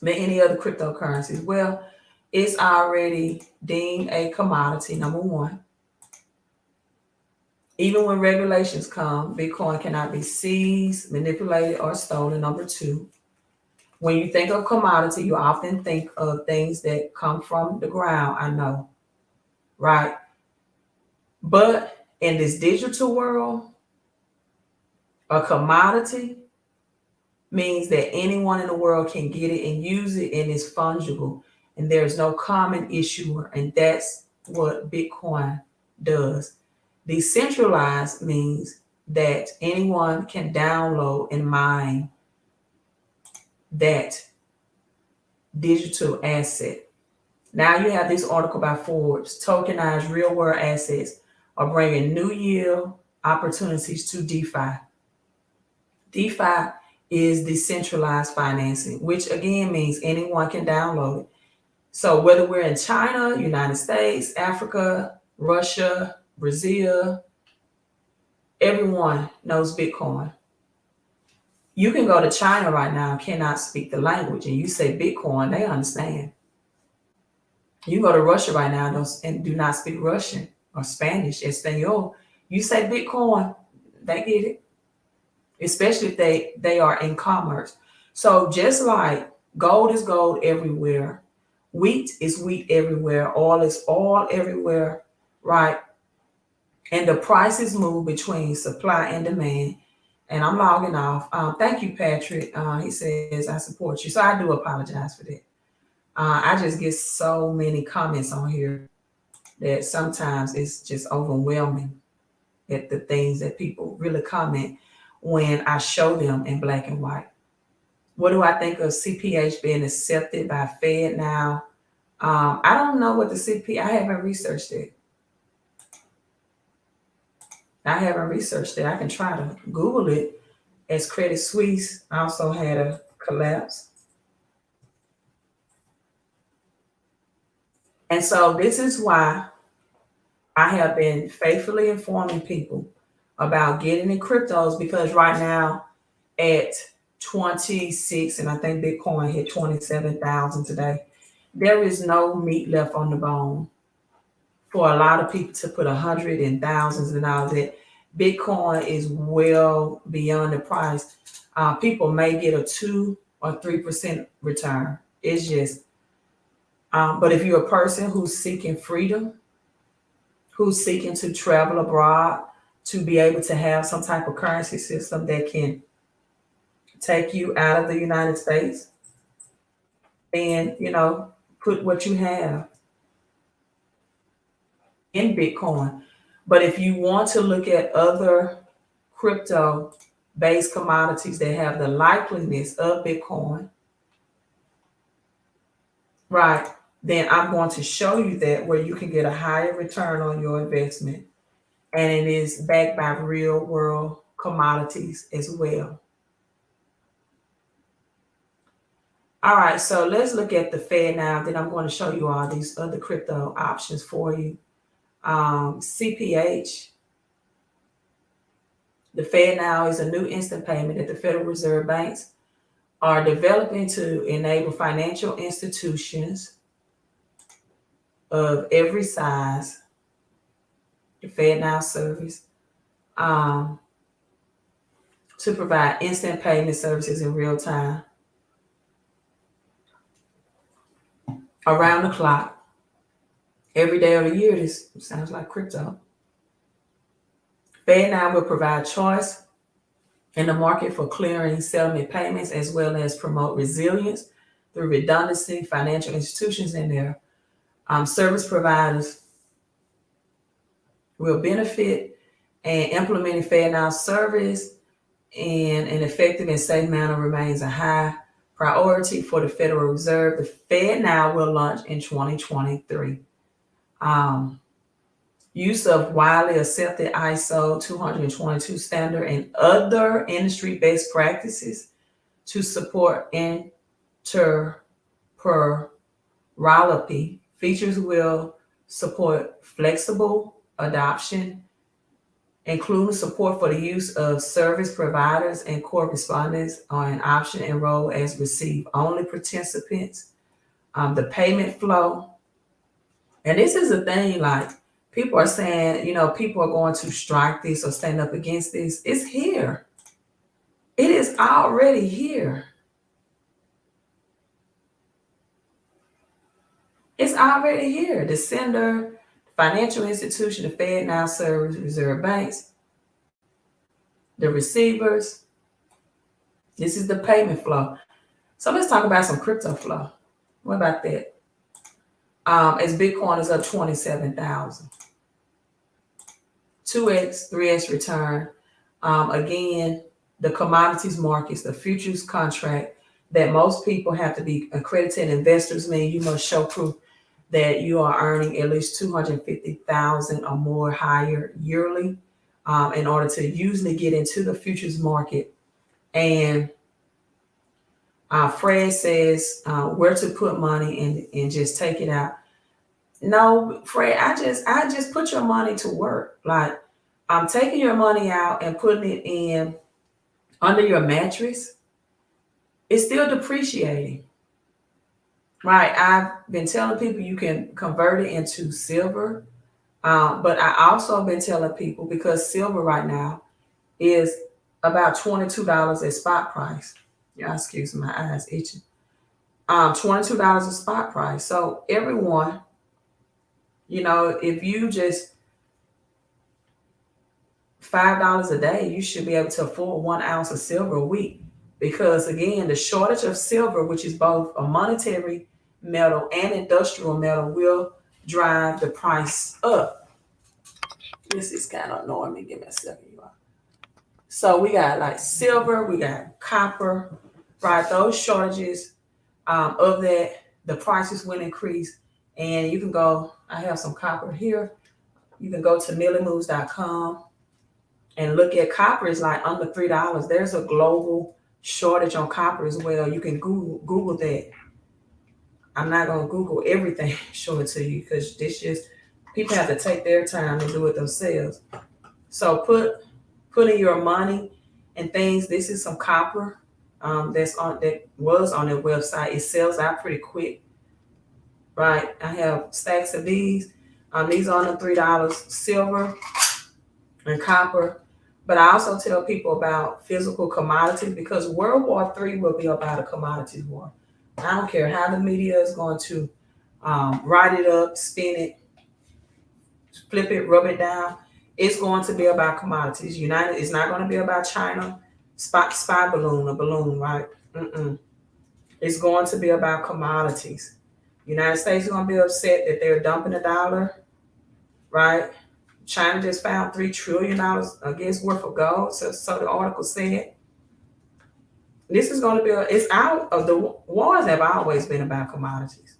[SPEAKER 1] than any other cryptocurrencies? Well, it's already deemed a commodity, number one. Even when regulations come, Bitcoin cannot be seized, manipulated, or stolen, number two. When you think of commodity, you often think of things that come from the ground, I know, right? But in this digital world, a commodity means that anyone in the world can get it and use it, and it's fungible, and there's no common issuer, and that's what Bitcoin does. Decentralized means that anyone can download and mine that digital asset. Now you have this article by Forbes: tokenized real world assets are bringing new yield opportunities to DeFi. DeFi is decentralized financing, which again means anyone can download it. So whether we're in China, United States, Africa, Russia, Brazil, everyone knows Bitcoin. You can go to China right now and cannot speak the language, and you say Bitcoin, they understand. You go to Russia right now and do not speak Russian or Spanish, Espanol. You say Bitcoin, they get it, especially if they are in commerce. So just like gold is gold everywhere, wheat is wheat everywhere, oil is oil everywhere, right? And the prices move between supply and demand. And I'm logging off. Thank you, Patrick. He says, I support you. So I do apologize for that. I just get so many comments on here that sometimes it's just overwhelming at the things that people really comment when I show them in black and white. What do I think of CPH being accepted by Fed now? I don't know what I haven't researched it. I can try to Google it, as Credit Suisse also had a collapse. And so this is why I have been faithfully informing people about getting in cryptos, because right now at 26, and I think Bitcoin hit 27,000 today, there is no meat left on the bone for a lot of people to put hundreds and thousands and all that. Bitcoin is well beyond the price. People may get a 2 or 3% return. It's just, but if you're a person who's seeking freedom, who's seeking to travel abroad, to be able to have some type of currency system that can take you out of the United States and, put what you have in Bitcoin. But if you want to look at other crypto based commodities that have the likeliness of Bitcoin, right, then I'm going to show you that where you can get a higher return on your investment. And it is backed by real world commodities as well. All right, so let's look at the Fed now. Then I'm going to show you all these other crypto options for you. CPH, the Fed now is a new instant payment that the Federal Reserve banks are developing to enable financial institutions of every size, the Fed now service, to provide instant payment services in real time, around the clock, every day of the year. This sounds like crypto. Fed now will provide choice in the market for clearing settlement payments, as well as promote resilience through redundancy. Financial institutions and their service providers will benefit, and implementing FedNow service in an effective and safe manner remains a high priority for the Federal Reserve. The FedNow will launch in 2023. Use of widely accepted ISO 222 standard and other industry best practices to support interparty per RLP. Features will support flexible adoption, including support for the use of service providers and correspondents on an option enroll as receive-only participants. The payment flow. And this is the thing, like people are saying, people are going to strike this or stand up against this. It's here. It is already here. It's already here. The sender, financial institution, the Fed now serves reserve banks, the receivers. This is the payment flow. So let's talk about some crypto flow. What about that? As Bitcoin is up 27,000. 2x, 3x return. Again, the commodities markets, the futures contract that most people have to be accredited investors, mean you must show proof that you are earning at least 250,000 or more higher yearly in order to usually get into the futures market. And Fred says where to put money and just take it out. No, Fred, I just put your money to work. Like I'm taking your money out and putting it in under your mattress. It's still depreciating. Right. I've been telling people you can convert it into silver. But I also been telling people because silver right now is about $22 at spot price. Yeah, excuse me, my eyes itching. $22 a spot price. So everyone, if you just $5 a day, you should be able to afford 1 ounce of silver a week. Because again, the shortage of silver, which is both a monetary metal and industrial metal, will drive the price up. This is kind of annoying me. Give me a second, you all. So we got like silver, we got copper, right? Those shortages of that, the prices will increase. And you can go, I have some copper here. You can go to millimoves.com and look at copper is like under $3. There's a global shortage on copper as well. You can Google that. I'm not going to Google everything, show it to you, because this just, people have to take their time and do it themselves. So put in your money and things. This is some copper that was on their website. It sells out pretty quick, right? I have stacks of these. These are under $3, silver and copper. But I also tell people about physical commodities because World War III will be about a commodities war. I don't care how the media is going to write it up, spin it, flip it, rub it down. It's going to be about commodities. It's not going to be about China, spy balloon, a balloon, right? It's going to be about commodities. United States is going to be upset that they're dumping $1, right? China just found $3 trillion worth of gold. So the article said. This is going to be, it's out of the wars have always been about commodities.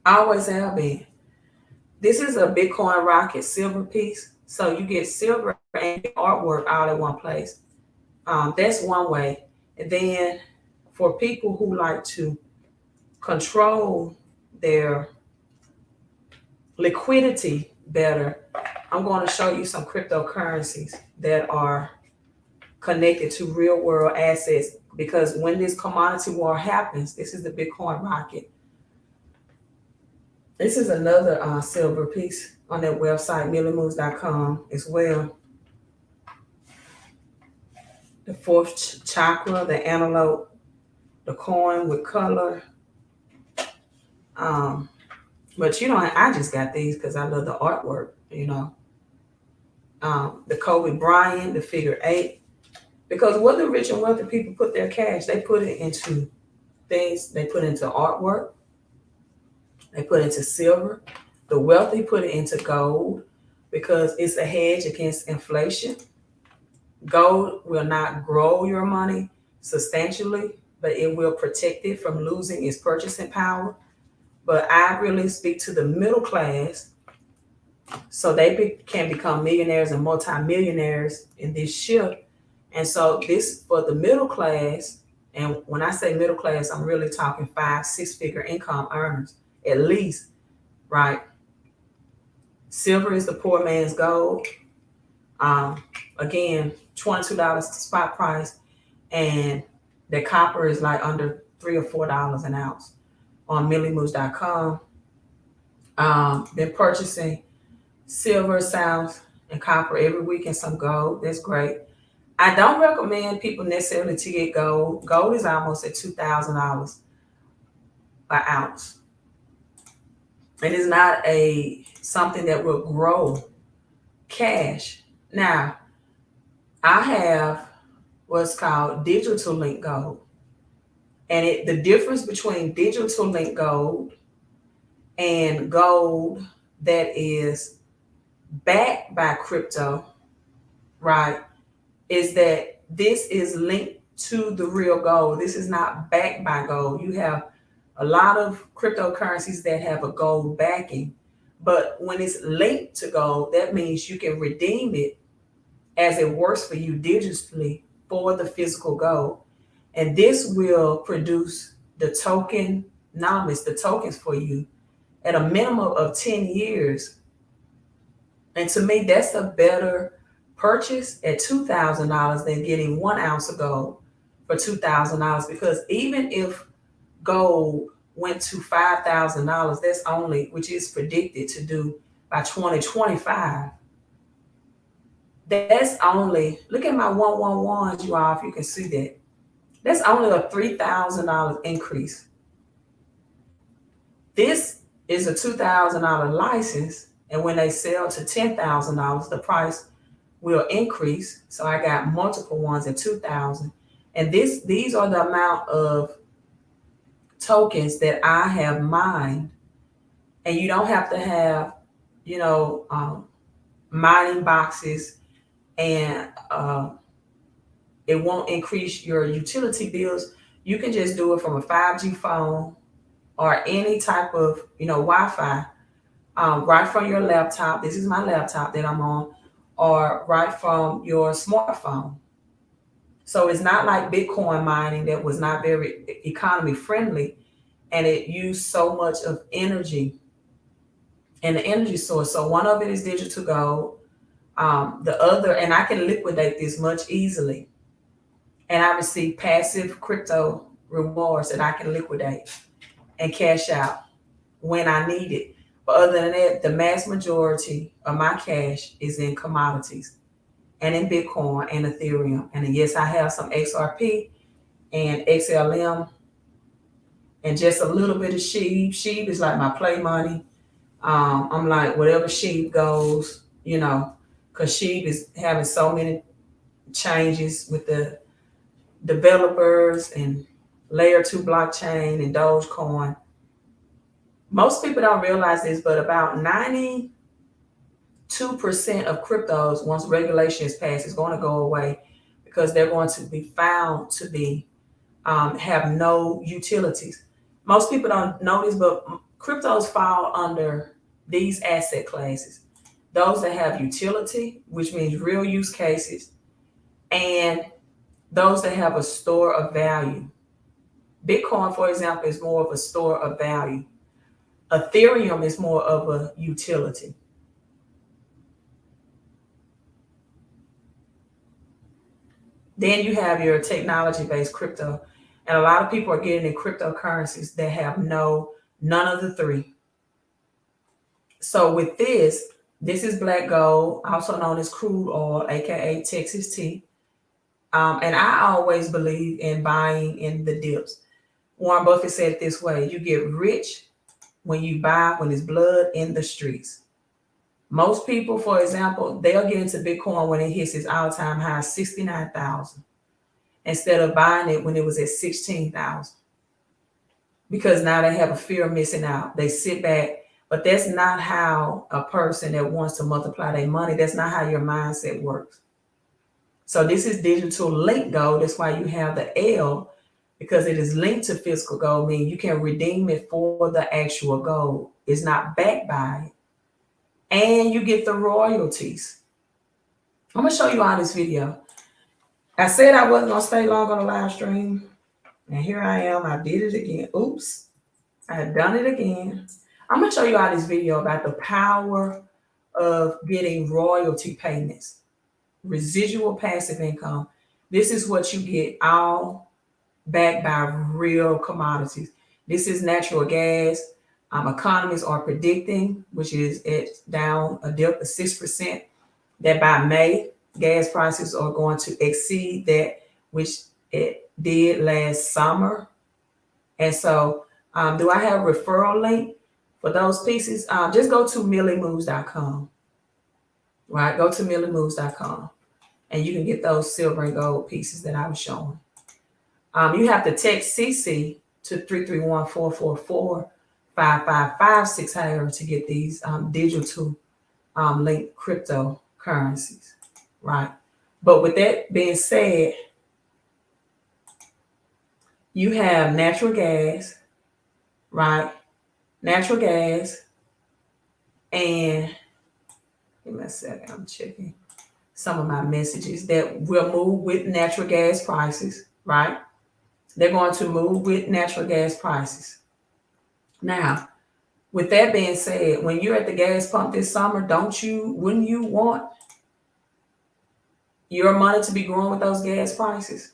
[SPEAKER 1] Always have been. This is a Bitcoin Rocket silver piece. So you get silver and artwork all in one place. That's one way. And then for people who like to control their liquidity better, I'm going to show you some cryptocurrencies that are connected to real world assets, because when this commodity war happens, this is the Bitcoin Rocket. This is another silver piece on that website, millimoves.com as well. The fourth chakra, the antelope, the coin with color. But I just got these because I love the artwork, The Kobe Bryant, the figure 8. Because what the rich and wealthy people put their cash, they put it into things, they put into artwork, they put into silver. The wealthy put it into gold because it's a hedge against inflation. Gold will not grow your money substantially, but it will protect it from losing its purchasing power. But I really speak to the middle class so they can become millionaires and multimillionaires in this shift. And so this for the middle class And when I say middle class, I'm really talking 5-6 figure income earners, at least, right? Silver is the poor man's gold. Again, $22 spot price, and the copper is like under $3 or $4 an ounce on millimoves.com. Been purchasing silver, sounds, and copper every week, and some gold. That's great. I don't recommend people necessarily to get gold. Gold is almost at $2,000 an ounce, and it's not something that will grow cash. Now, I have what's called digital link gold, and the difference between digital link gold and gold that is backed by crypto, right, is that this is linked to the real gold. This is not backed by gold. You have a lot of cryptocurrencies that have a gold backing, but when it's linked to gold, that means you can redeem it as it works for you digitally for the physical gold. And this will produce the tokenomics, the tokens for you at a minimum of 10 years. And to me, that's a better purchase at $2,000 than getting 1 ounce of gold for $2,000. Because even if gold went to $5,000, that's only, which is predicted to do by 2025. That's only, look at my 111s, you all, if you can see that. That's only a $3,000 increase. This is a $2,000 license, and when they sell to $10,000, the price will increase. So I got multiple ones at $2,000, and these are the amount of tokens that I have mined, and you don't have to have, mining boxes, and it won't increase your utility bills. You can just do it from a 5G phone or any type of, Wi-Fi, right from your laptop. This is my laptop that I'm on, or right from your smartphone. So it's not like Bitcoin mining that was not very economy friendly, and it used so much of energy and the energy source. So one of it is digital gold. The other, and I can liquidate this much easily. And I receive passive crypto rewards that I can liquidate and cash out when I need it. But other than that, the mass majority of my cash is in commodities and in Bitcoin and Ethereum. And yes, I have some XRP and XLM and just a little bit of SHIB. SHIB is like my play money. I'm like, whatever SHIB goes, because SHIB is having so many changes with the developers and layer 2 blockchain and Dogecoin. Most people don't realize this, but about 92% of cryptos, once regulation is passed, is going to go away because they're going to be found to be have no utilities. Most people don't know this, but cryptos fall under these asset classes. Those that have utility, which means real use cases, and those that have a store of value. Bitcoin, for example, is more of a store of value. Ethereum is more of a utility. Then you have your technology-based crypto. And a lot of people are getting in cryptocurrencies that have none of the three. So with this is black gold, also known as crude oil, aka Texas tea. And I always believe in buying in the dips. Warren Buffett said it this way: you get rich when you buy when there's blood in the streets. Most people, for example, they'll get into Bitcoin when it hits its all-time high, 69,000, instead of buying it when it was at 16,000. Because now they have a fear of missing out. They sit back, but that's not how a person that wants to multiply their money, that's not how your mindset works. So this is digital link gold. That's why you have the L, because it is linked to physical gold, meaning you can redeem it for the actual gold. It's not backed by it. And you get the royalties. I'm going to show you all this video. I said I wasn't going to stay long on the live stream, And here I am. I did it again. Oops. I have done it again. I'm going to show you all this video about the power of getting royalty payments, residual passive income. This is what you get all backed by real commodities. This is natural gas. Economists are predicting, which is down a dip of 6%, that by May, gas prices are going to exceed that which it did last summer. And so, do I have a referral link for those pieces? Just go to milliemoves.com, right? Go to milliemoves.com and you can get those silver and gold pieces that I was showing. You have to text CC to 331-444-5556, however, to get these digital linked cryptocurrencies, right? But with that being said, you have natural gas, right? Natural gas, and give me a second, I'm checking some of my messages that will move with natural gas prices, right? They're going to move with natural gas prices. Now, with that being said, when you're at the gas pump this summer, wouldn't you want your money to be growing with those gas prices?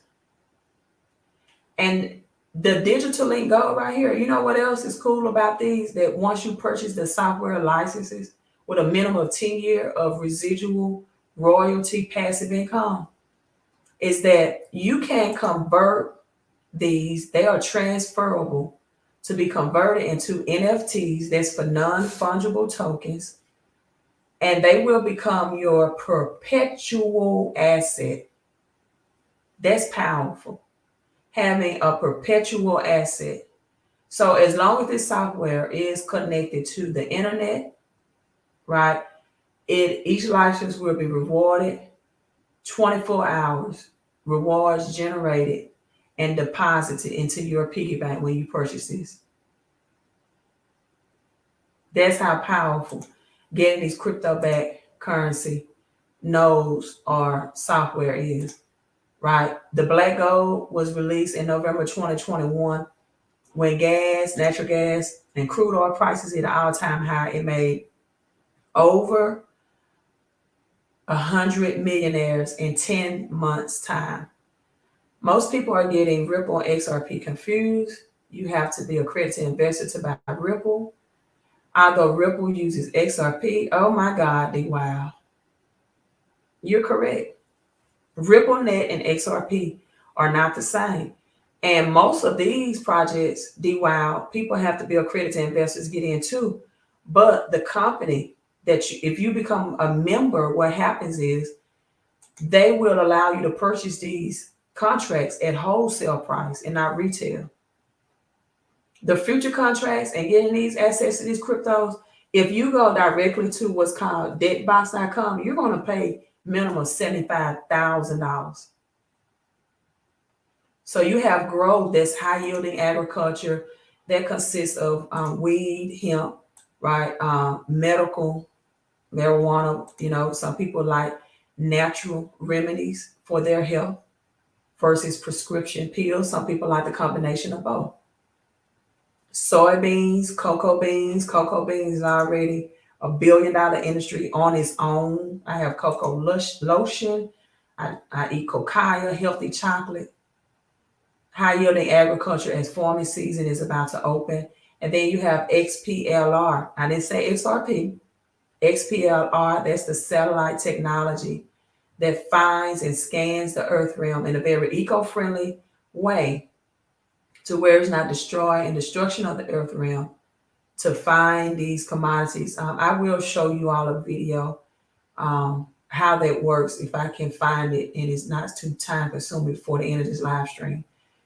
[SPEAKER 1] And the digital link gold right here, you know what else is cool about these? That once you purchase the software licenses with a minimum of 10 years of residual royalty passive income, is that you can convert these. They are transferable to be converted into NFTs. That's for non-fungible tokens. And they will become your perpetual asset. That's powerful. Having a perpetual asset. So as long as this software is connected to the internet, right, each license will be rewarded 24 hours, rewards generated and deposited into your piggy bank when you purchase this. That's how powerful getting these crypto-backed currency nodes or software is, right? The Black Gold was released in November 2021 when natural gas, and crude oil prices hit an all-time high. It made over 100 millionaires in 10 months' time. Most people are getting Ripple and XRP confused. You have to be a accredited investor to buy Ripple. Although Ripple uses XRP, oh my God, wow. You're correct. RippleNet and XRP are not the same. And most of these projects, wow, people have to be accredited investors get into. But the company if you become a member, what happens is they will allow you to purchase these contracts at wholesale price and not retail. The future contracts and getting these access to these cryptos, if you go directly to what's called debtbox.com, you're going to pay minimum $75,000. So you have growth that's high yielding agriculture that consists of weed, hemp, right? Medical, marijuana. Some people like natural remedies for their health versus prescription pills. Some people like the combination of both. Soybeans, cocoa beans. Cocoa beans is already a $1 billion industry on its own. I have cocoa lotion. I eat cacao, healthy chocolate. High yielding agriculture as farming season is about to open. And then you have XPLR. I didn't say XRP. XPLR, that's the satellite technology that finds and scans the earth realm in a very eco-friendly way to where it's not destroying and destruction of the earth realm to find these commodities. I will show you all a video how that works if I can find it and it's not too time consuming before the end of this live stream.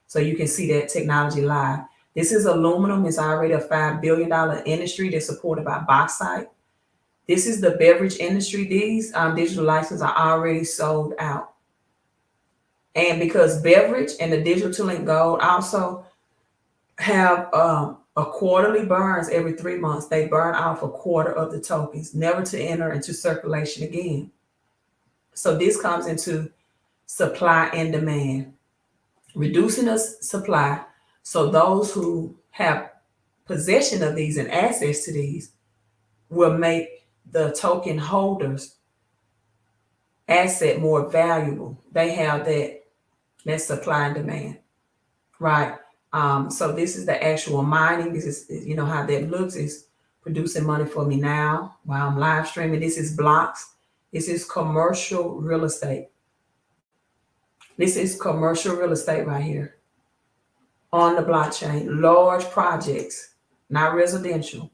[SPEAKER 1] So you can see that technology live. This is aluminum. It's already a $5 billion industry that's supported by bauxite. This is the beverage industry. These digital licenses are already sold out. And because beverage and the digital link gold also have a quarterly burns every 3 months, they burn off a quarter of the tokens, never to enter into circulation again. So this comes into supply and demand. reducing the supply so those who have possession of these and access to these will make the token holders asset more valuable. They have that supply and demand, right? So this is the actual mining. This is, you know, how that looks. Is producing money for me now while I'm live streaming. This is blocks. This is commercial real estate. This is commercial real estate right here on the blockchain. Large projects, not residential.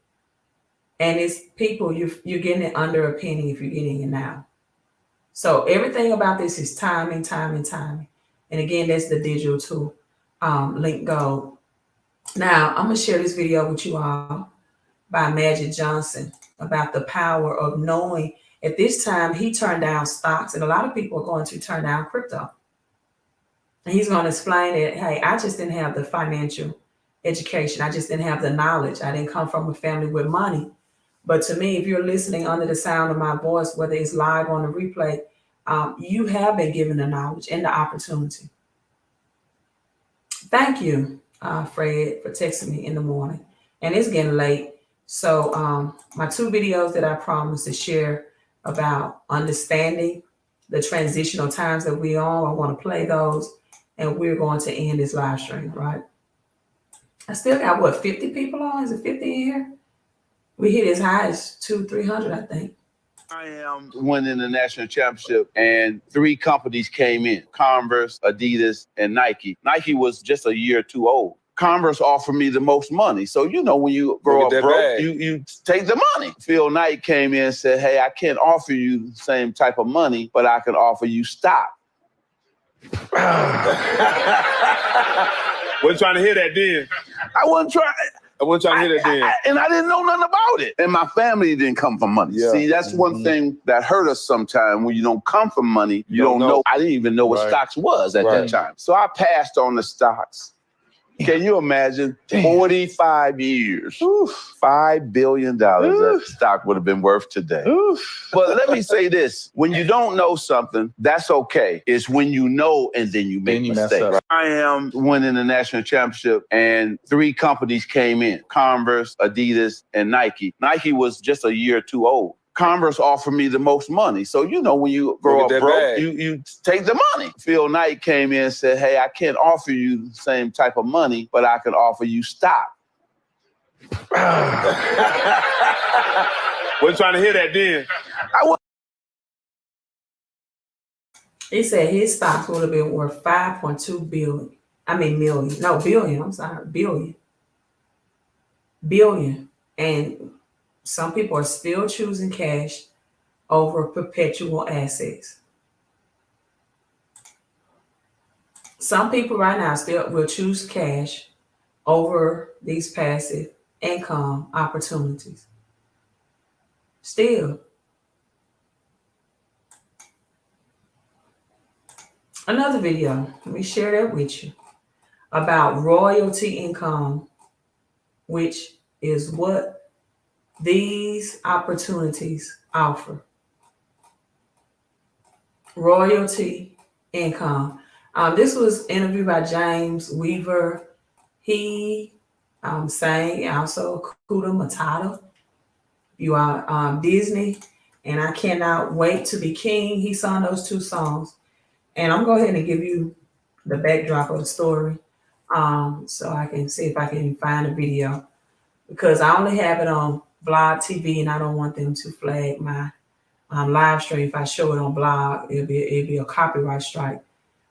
[SPEAKER 1] And it's people, you're getting it under a penny if you're getting it now. So everything about this is timing, timing, timing. And again, that's the digital tool, Link Gold. Now, I'm going to share this video with you all by Magic Johnson about the power of knowing. At this time, he turned down stocks, and a lot of people are going to turn down crypto. And he's going to explain that, hey, I just didn't have the financial education. I just didn't have the knowledge. I didn't come from a family with money. But to me, if you're listening under the sound of my voice, whether it's live on the replay, you have been given the knowledge and the opportunity. Thank you, Fred, for texting me in the morning. And it's getting late. So my 2 videos that I promised to share about understanding the transitional times that we're on, I want to play those. And we're going to end this live stream, right? I still got, what, 50 people on? Is it 50 in here? We hit as high as 200-300, I think.
[SPEAKER 4] I am winning the national championship, and 3 companies came in: Converse, Adidas, and Nike. Nike was just a year or 2 old. Converse offered me the most money. So, you know, when you grow up broke, you take the money. Phil Knight came in and said, hey, I can't offer you the same type of money, but I can offer you stock.
[SPEAKER 5] Wasn't trying to hear that then.
[SPEAKER 4] I wasn't trying.
[SPEAKER 5] I wasn't trying to hear that then.
[SPEAKER 4] And I didn't know nothing about it. And my family didn't come from money.
[SPEAKER 5] Yeah.
[SPEAKER 4] See, that's one thing that hurt us sometimes. When you don't come from money, you don't know. I didn't even know what stocks was at that time. So I passed on the stocks. Can you imagine? 45 years, $5 billion that stock would have been worth today. But let me say this. When you don't know something, that's okay. It's when you know and then you make mistakes. I am winning the national championship, and 3 companies came in: Converse, Adidas, and Nike. Nike was just a year or 2 old. Converse offered me the most money. So, you know, when you grow up broke, you take the money. Phil Knight came in and said, hey, I can't offer you the same type of money, but I can offer you stock.
[SPEAKER 5] Wasn't trying to hear that then.
[SPEAKER 1] He said his stocks would have been worth 5.2 billion. I mean, million. No, billion. I'm sorry. Billion. Billion. And some people are still choosing cash over perpetual assets. Some people right now still will choose cash over these passive income opportunities. Still. Another video, let me share that with you, about royalty income, which is what these opportunities offer. Royalty income. This was interviewed by James Weaver. He sang also Hakuna Matata. You are Disney, and I Cannot Wait to Be King. He sung those 2 songs. And I'm going to go ahead and give you the backdrop of the story, so I can see if I can find a video, because I only have it on Blog TV, and I don't want them to flag my live stream. If I show it on Blog, it'll be a copyright strike.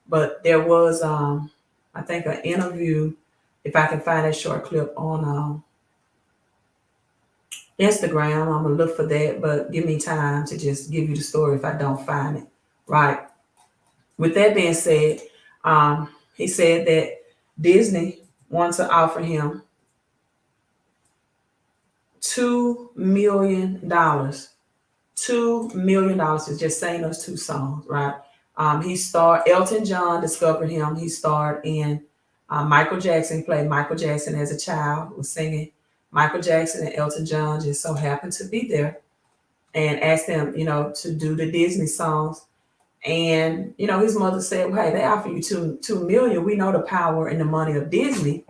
[SPEAKER 1] But there was, I think, an interview, if I can find that short clip on Instagram. I'm going to look for that, but give me time to just give you the story if I don't find it, right? With that being said, he said that Disney wants to offer him $2 million. $2 million to just sing those 2 songs, right? Elton John discovered him. He starred in Michael Jackson, played Michael Jackson as a child, was singing Michael Jackson, and Elton John just so happened to be there and asked him, you know, to do the Disney songs. And you know, his mother said, well, hey, they offer you $2 million. We know the power and the money of Disney.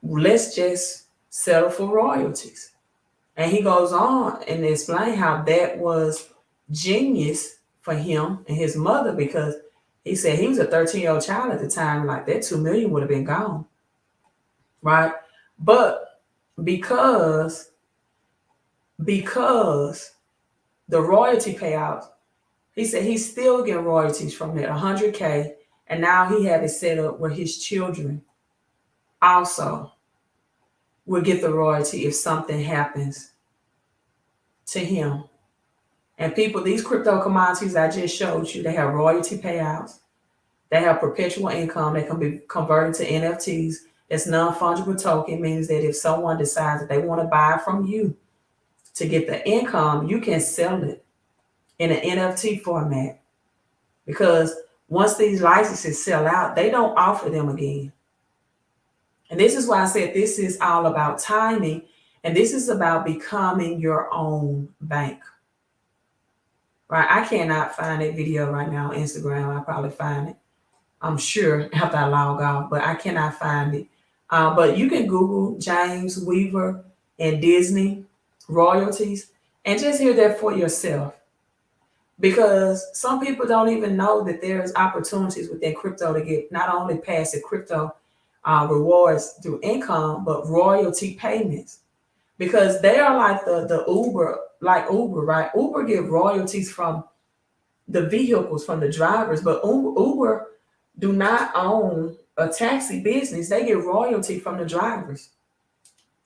[SPEAKER 1] Let's just settle for royalties. And he goes on and explain how that was genius for him and his mother, because he said he was a 13-year-old child at the time, like that $2 million would have been gone. Right? But because the royalty payouts, he said he's still getting royalties from that $100K, and now he had it set up where his children also will get the royalty if something happens to him. And people, these crypto commodities I just showed you, they have royalty payouts, they have perpetual income that can be converted to NFTs. It's non-fungible token, means that if someone decides that they want to buy from you to get the income, you can sell it in an NFT format. Because once these licenses sell out, they don't offer them again. And this is why I said this is all about timing, and this is about becoming your own bank. Right? I cannot find that video right now on Instagram. I'll probably find it, I'm sure, after I log off, but I cannot find it. But you can Google James Weaver and Disney royalties and just hear that for yourself. Because some people don't even know that there's opportunities within crypto to get not only passive crypto rewards through income, but royalty payments. Because they are like the Uber, like Uber, right? Uber get royalties from the vehicles, from the drivers, but Uber do not own a taxi business. They get royalty from the drivers.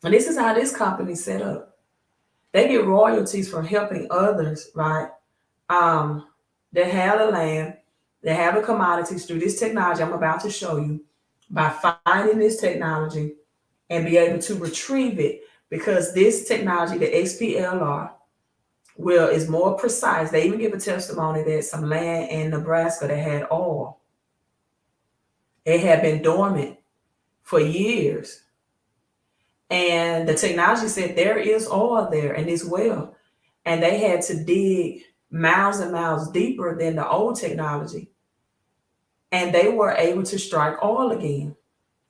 [SPEAKER 1] And this is how this company set up. They get royalties from helping others, right? They have the land, they have the commodities through this technology I'm about to show you, by finding this technology and be able to retrieve it, because this technology, the XPLR, is more precise. They even give a testimony that some land in Nebraska that had oil, it had been dormant for years. And the technology said there is oil there in this well. And they had to dig miles and miles deeper than the old technology. And they were able to strike oil again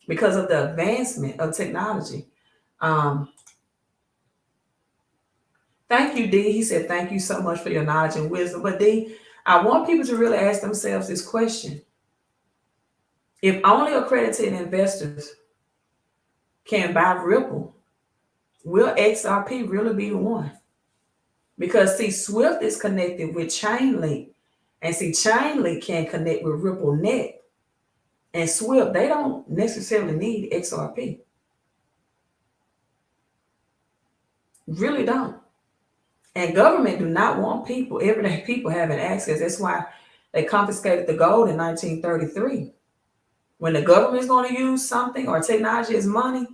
[SPEAKER 1] because of the advancement of technology. Thank you, D. He said, thank you so much for your knowledge and wisdom. But D, I want people to really ask themselves this question. If only accredited investors can buy Ripple, will XRP really be the one? Because see, Swift is connected with Chainlink, and see, Chainlink can connect with RippleNet, and Swift, they don't necessarily need XRP. Really don't. And government do not want people, everyday people, having access. That's why they confiscated the gold in 1933. When the government is going to use something or technology as money,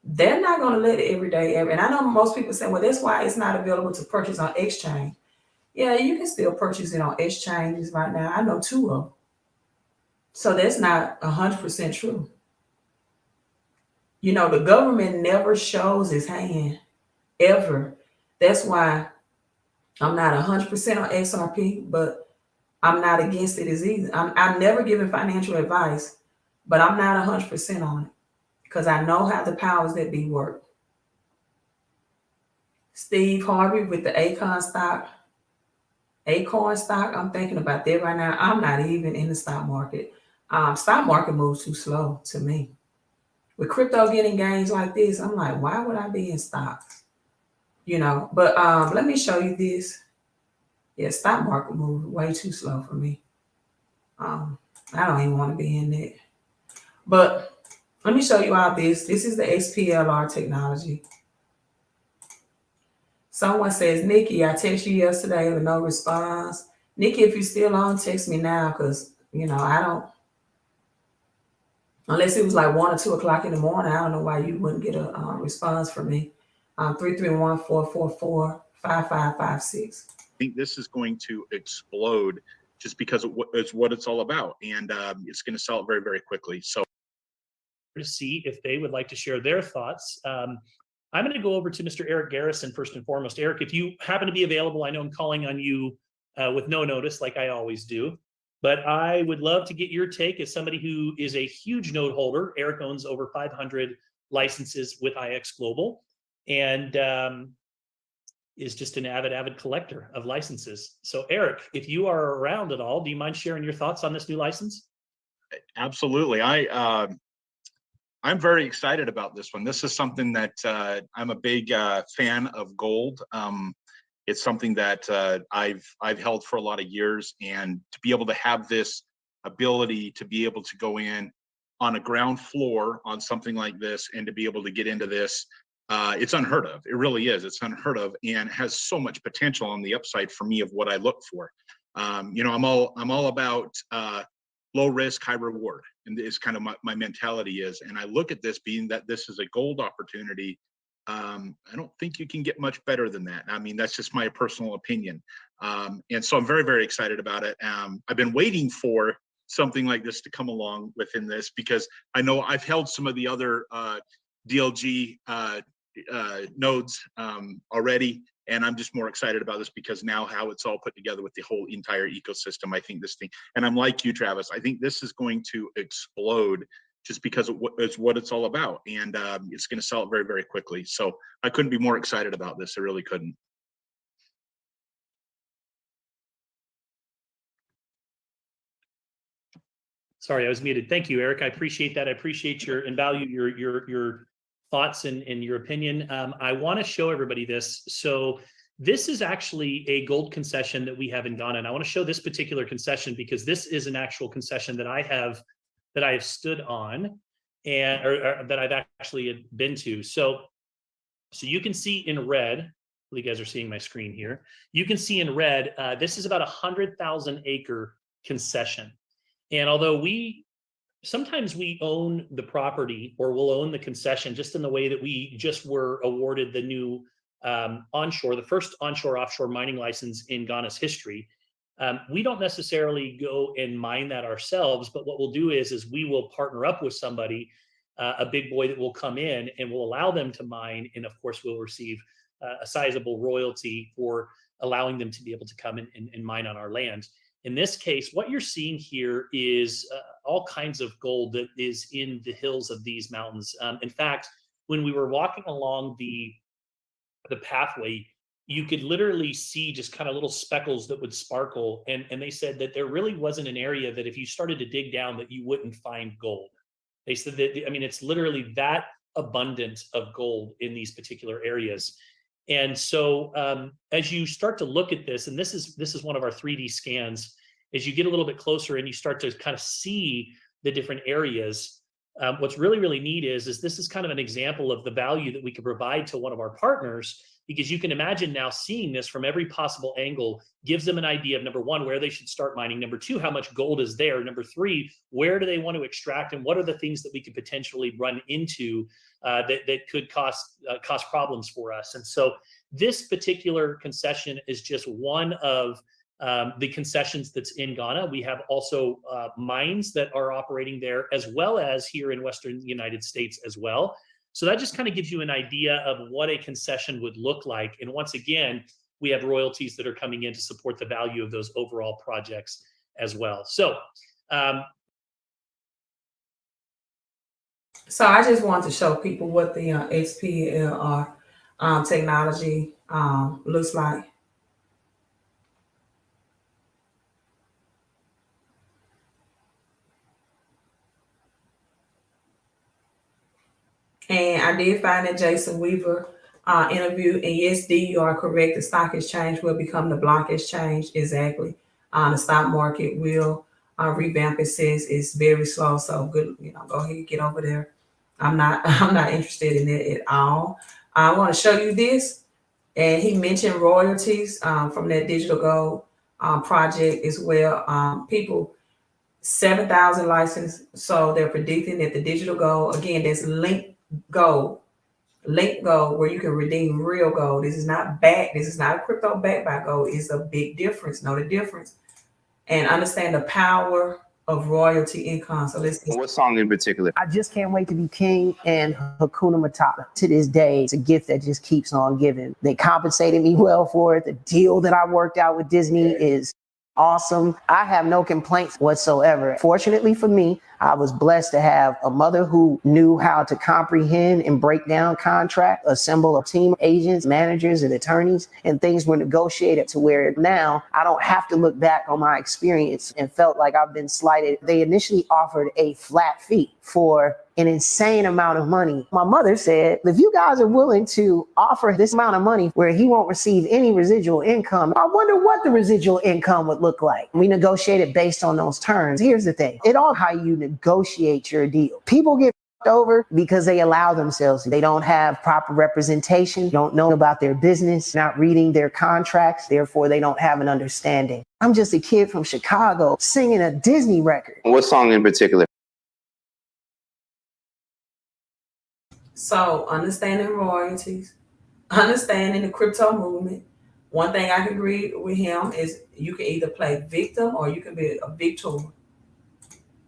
[SPEAKER 1] they're not going to let it every day. And I know most people say, well, that's why it's not available to purchase on exchange. Yeah, you can still purchase it on exchanges right now. I know 2 of them. So that's not 100% true. You know, the government never shows its hand, ever. That's why I'm not 100% on XRP, but I'm not against it as either. I'm never giving financial advice, but I'm not 100% on it because I know how the powers that be work. Steve Harvey with the Acorn stock, I'm thinking about that right now. I'm not even in the stock market. Stock market moves too slow to me. With crypto getting gains like this, I'm like, why would I be in stocks? You know, but let me show you this. Yeah, stock market moves way too slow for me. I don't even want to be in it. But let me show you all this. This is the XPLR technology. Someone says, Nikki, I texted you yesterday with no response. Nikki, if you're still on, text me now, because, you know, I don't, unless it was like 1 or 2 o'clock in the morning, I don't know why you wouldn't get a response from me. 331-444-5556.
[SPEAKER 6] I think this is going to explode just because of what it's all about. And it's going to sell it very, very quickly. So
[SPEAKER 7] to see if they would like to share their thoughts. I'm going to go over to Mr. Eric Garrison first and foremost. Eric, if you happen to be available, I know I'm calling on you with no notice, like I always do. But I would love to get your take as somebody who is a huge note holder. Eric owns over 500 licenses with IX Global, and is just an avid collector of licenses. So Eric, if you are around at all, do you mind sharing your thoughts on this new license?
[SPEAKER 6] Absolutely. I'm very excited about this one. This is something that I'm a big fan of gold. It's something that I've held for a lot of years, and to be able to have this ability to be able to go in on a ground floor on something like this and to be able to get into this, it's unheard of. It really is. It's unheard of, and has so much potential on the upside for me of what I look for. You know, I'm all about low risk, high reward, and it's kind of my mentality is. And I look at this being that this is a gold opportunity. I don't think you can get much better than that. I mean, that's just my personal opinion. And so I'm very excited about it. I've been waiting for something like this to come along within this, because I know I've held some of the other DLG nodes already, and I'm just more excited about this because now how it's all put together with the whole entire ecosystem. I think this thing, and I'm like you, Travis, I think this is going to explode just because of what it's all about, and it's going to sell it very quickly. So I couldn't be more excited about this. I really couldn't.
[SPEAKER 7] Sorry, I was muted. Thank you, Eric. I appreciate that. I appreciate your and value your thoughts and your opinion. I want to show everybody this. So this is actually a gold concession that we have in Ghana, and I want to show this particular concession because this is an actual concession that I have stood on, and or that I've actually been to. So you can see in red. You guys are seeing my screen here. You can see in red. This is about 100,000 acre concession. And although sometimes we own the property or we'll own the concession just in the way that we just were awarded the new the first onshore offshore mining license in Ghana's history. We don't necessarily go and mine that ourselves, but what we'll do is we will partner up with somebody, a big boy that will come in and will allow them to mine. And of course, we'll receive a sizable royalty for allowing them to be able to come in and mine on our land. In this case, what you're seeing here is all kinds of gold that is in the hills of these mountains. In fact, when we were walking along the pathway, you could literally see just kind of little speckles that would sparkle. And they said that there really wasn't an area that if you started to dig down that you wouldn't find gold. They said that, I mean, it's literally that abundant of gold in these particular areas. And so as you start to look at this, and this is one of our 3D scans, as you get a little bit closer and you start to kind of see the different areas, what's really neat is this is kind of an example of the value that we can provide to one of our partners, because you can imagine now seeing this from every possible angle gives them an idea of, number one, where they should start mining, number two, how much gold is there, number three, where do they want to extract, and what are the things that we could potentially run into that could cause problems for us. And so this particular concession is just one of the concessions that's in Ghana. We have also mines that are operating there, as well as here in Western United States as well. So that just kind of gives you an idea of what a concession would look like. And once again, we have royalties that are coming in to support the value of those overall projects as well. So
[SPEAKER 1] so I just want to show people what the XPLR technology looks like. And I did find that Jason Weaver interview, and yes, D, you are correct. The stock exchange will become the block exchange. Exactly. The stock market will revamp. It says it's very slow, so good. Go ahead, get over there. I'm not interested in it at all. I want to show you this, and he mentioned royalties from that digital gold project as well. People. 7,000 license. So they're predicting that the digital gold, again, that's linked gold, where you can redeem real gold. This is not a crypto backed by gold. It's a big difference. Know the difference and understand the power of royalty income. So let's
[SPEAKER 8] What song in particular?
[SPEAKER 9] I just can't wait to be king and Hakuna Matata. To this day, it's a gift that just keeps on giving. They compensated me well for it. The deal that I worked out with Disney is awesome. I have no complaints whatsoever. Fortunately for me, I was blessed to have a mother who knew how to comprehend and break down contract, assemble a team of agents, managers, and attorneys, and things were negotiated to where now I don't have to look back on my experience and felt like I've been slighted. They initially offered a flat fee for an insane amount of money. My mother said, if you guys are willing to offer this amount of money where he won't receive any residual income, I wonder what the residual income would look like. We negotiated based on those terms. Here's the thing. It all how you negotiate your deal. People get over because they allow themselves. They don't have proper representation, don't know about their business, not reading their contracts. Therefore, they don't have an understanding. I'm just a kid from Chicago singing a Disney record.
[SPEAKER 8] What song in particular?
[SPEAKER 1] So understanding royalties, understanding the crypto movement. One thing I can agree with him is you can either play victim or you can be a victor.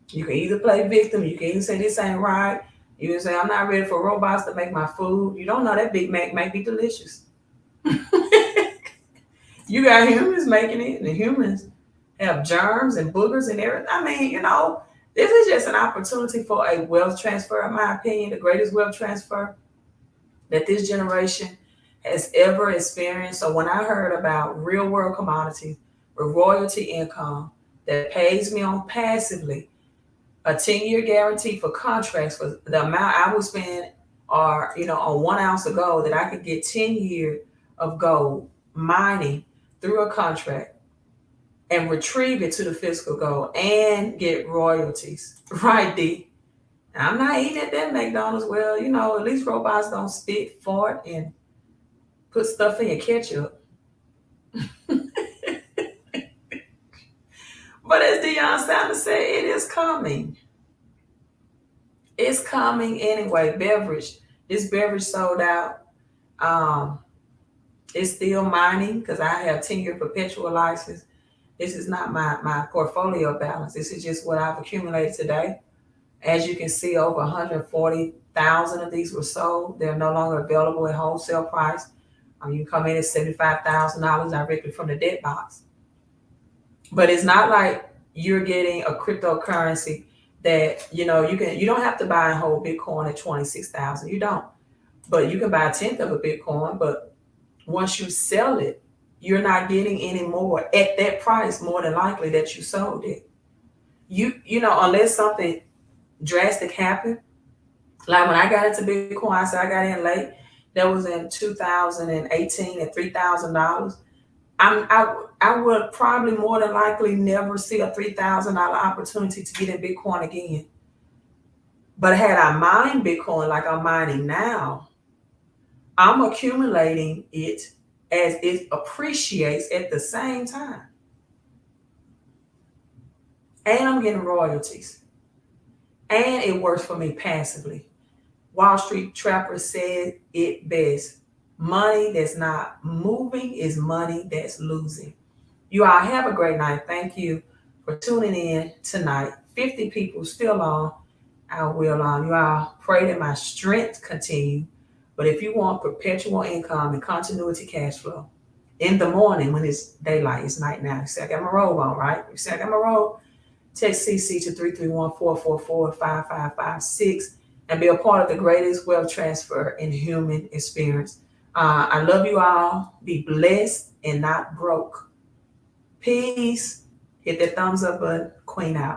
[SPEAKER 1] You can either play victim, you can either say this ain't right. You can say I'm not ready for robots to make my food. You don't know that Big Mac might be delicious. You got humans making it, and the humans have germs and boogers and everything. I mean, this is just an opportunity for a wealth transfer, in my opinion, the greatest wealth transfer that this generation has ever experienced. So when I heard about real world commodities with royalty income that pays me on passively, a 10-year guarantee for contracts for the amount I would spend on 1 ounce of gold, that I could get 10 years of gold mining through a contract and retrieve it to the physical gold and get royalties. Right, D? I'm not eating at that McDonald's. Well, at least robots don't spit, fart, and put stuff in your ketchup. But as Deion Sanders said, it is coming. It's coming anyway. This beverage sold out. It's still mining because I have 10-year perpetual license. This is not my portfolio balance. This is just what I've accumulated today. As you can see, over 140,000 of these were sold. They're no longer available at wholesale price. You can come in at $75,000 directly from the debt box. But it's not like you're getting a cryptocurrency that, you don't have to buy a whole Bitcoin at 26,000. You don't. But you can buy a tenth of a Bitcoin. But once you sell it, you're not getting any more at that price, more than likely, that you sold it. Unless something drastic happened. Like when I got into Bitcoin, I said I got in late. That was in 2018 at $3,000. I would probably more than likely never see a $3,000 opportunity to get in Bitcoin again. But had I mined Bitcoin like I'm mining now, I'm accumulating it as it appreciates at the same time. And I'm getting royalties. And it works for me passively. Wall Street Trapper said it best. Money that's not moving is money that's losing. You all have a great night. Thank you for tuning in tonight. 50 people still on. I will you all pray that my strength continue. But if you want perpetual income and continuity cash flow in the morning when it's daylight, it's night now. You say I got my robe on, right? You say I got my robe. Text CC to 331-444-5556 and be a part of the greatest wealth transfer in human experience. I love you all. Be blessed and not broke. Peace. Hit that thumbs up button. Queen out.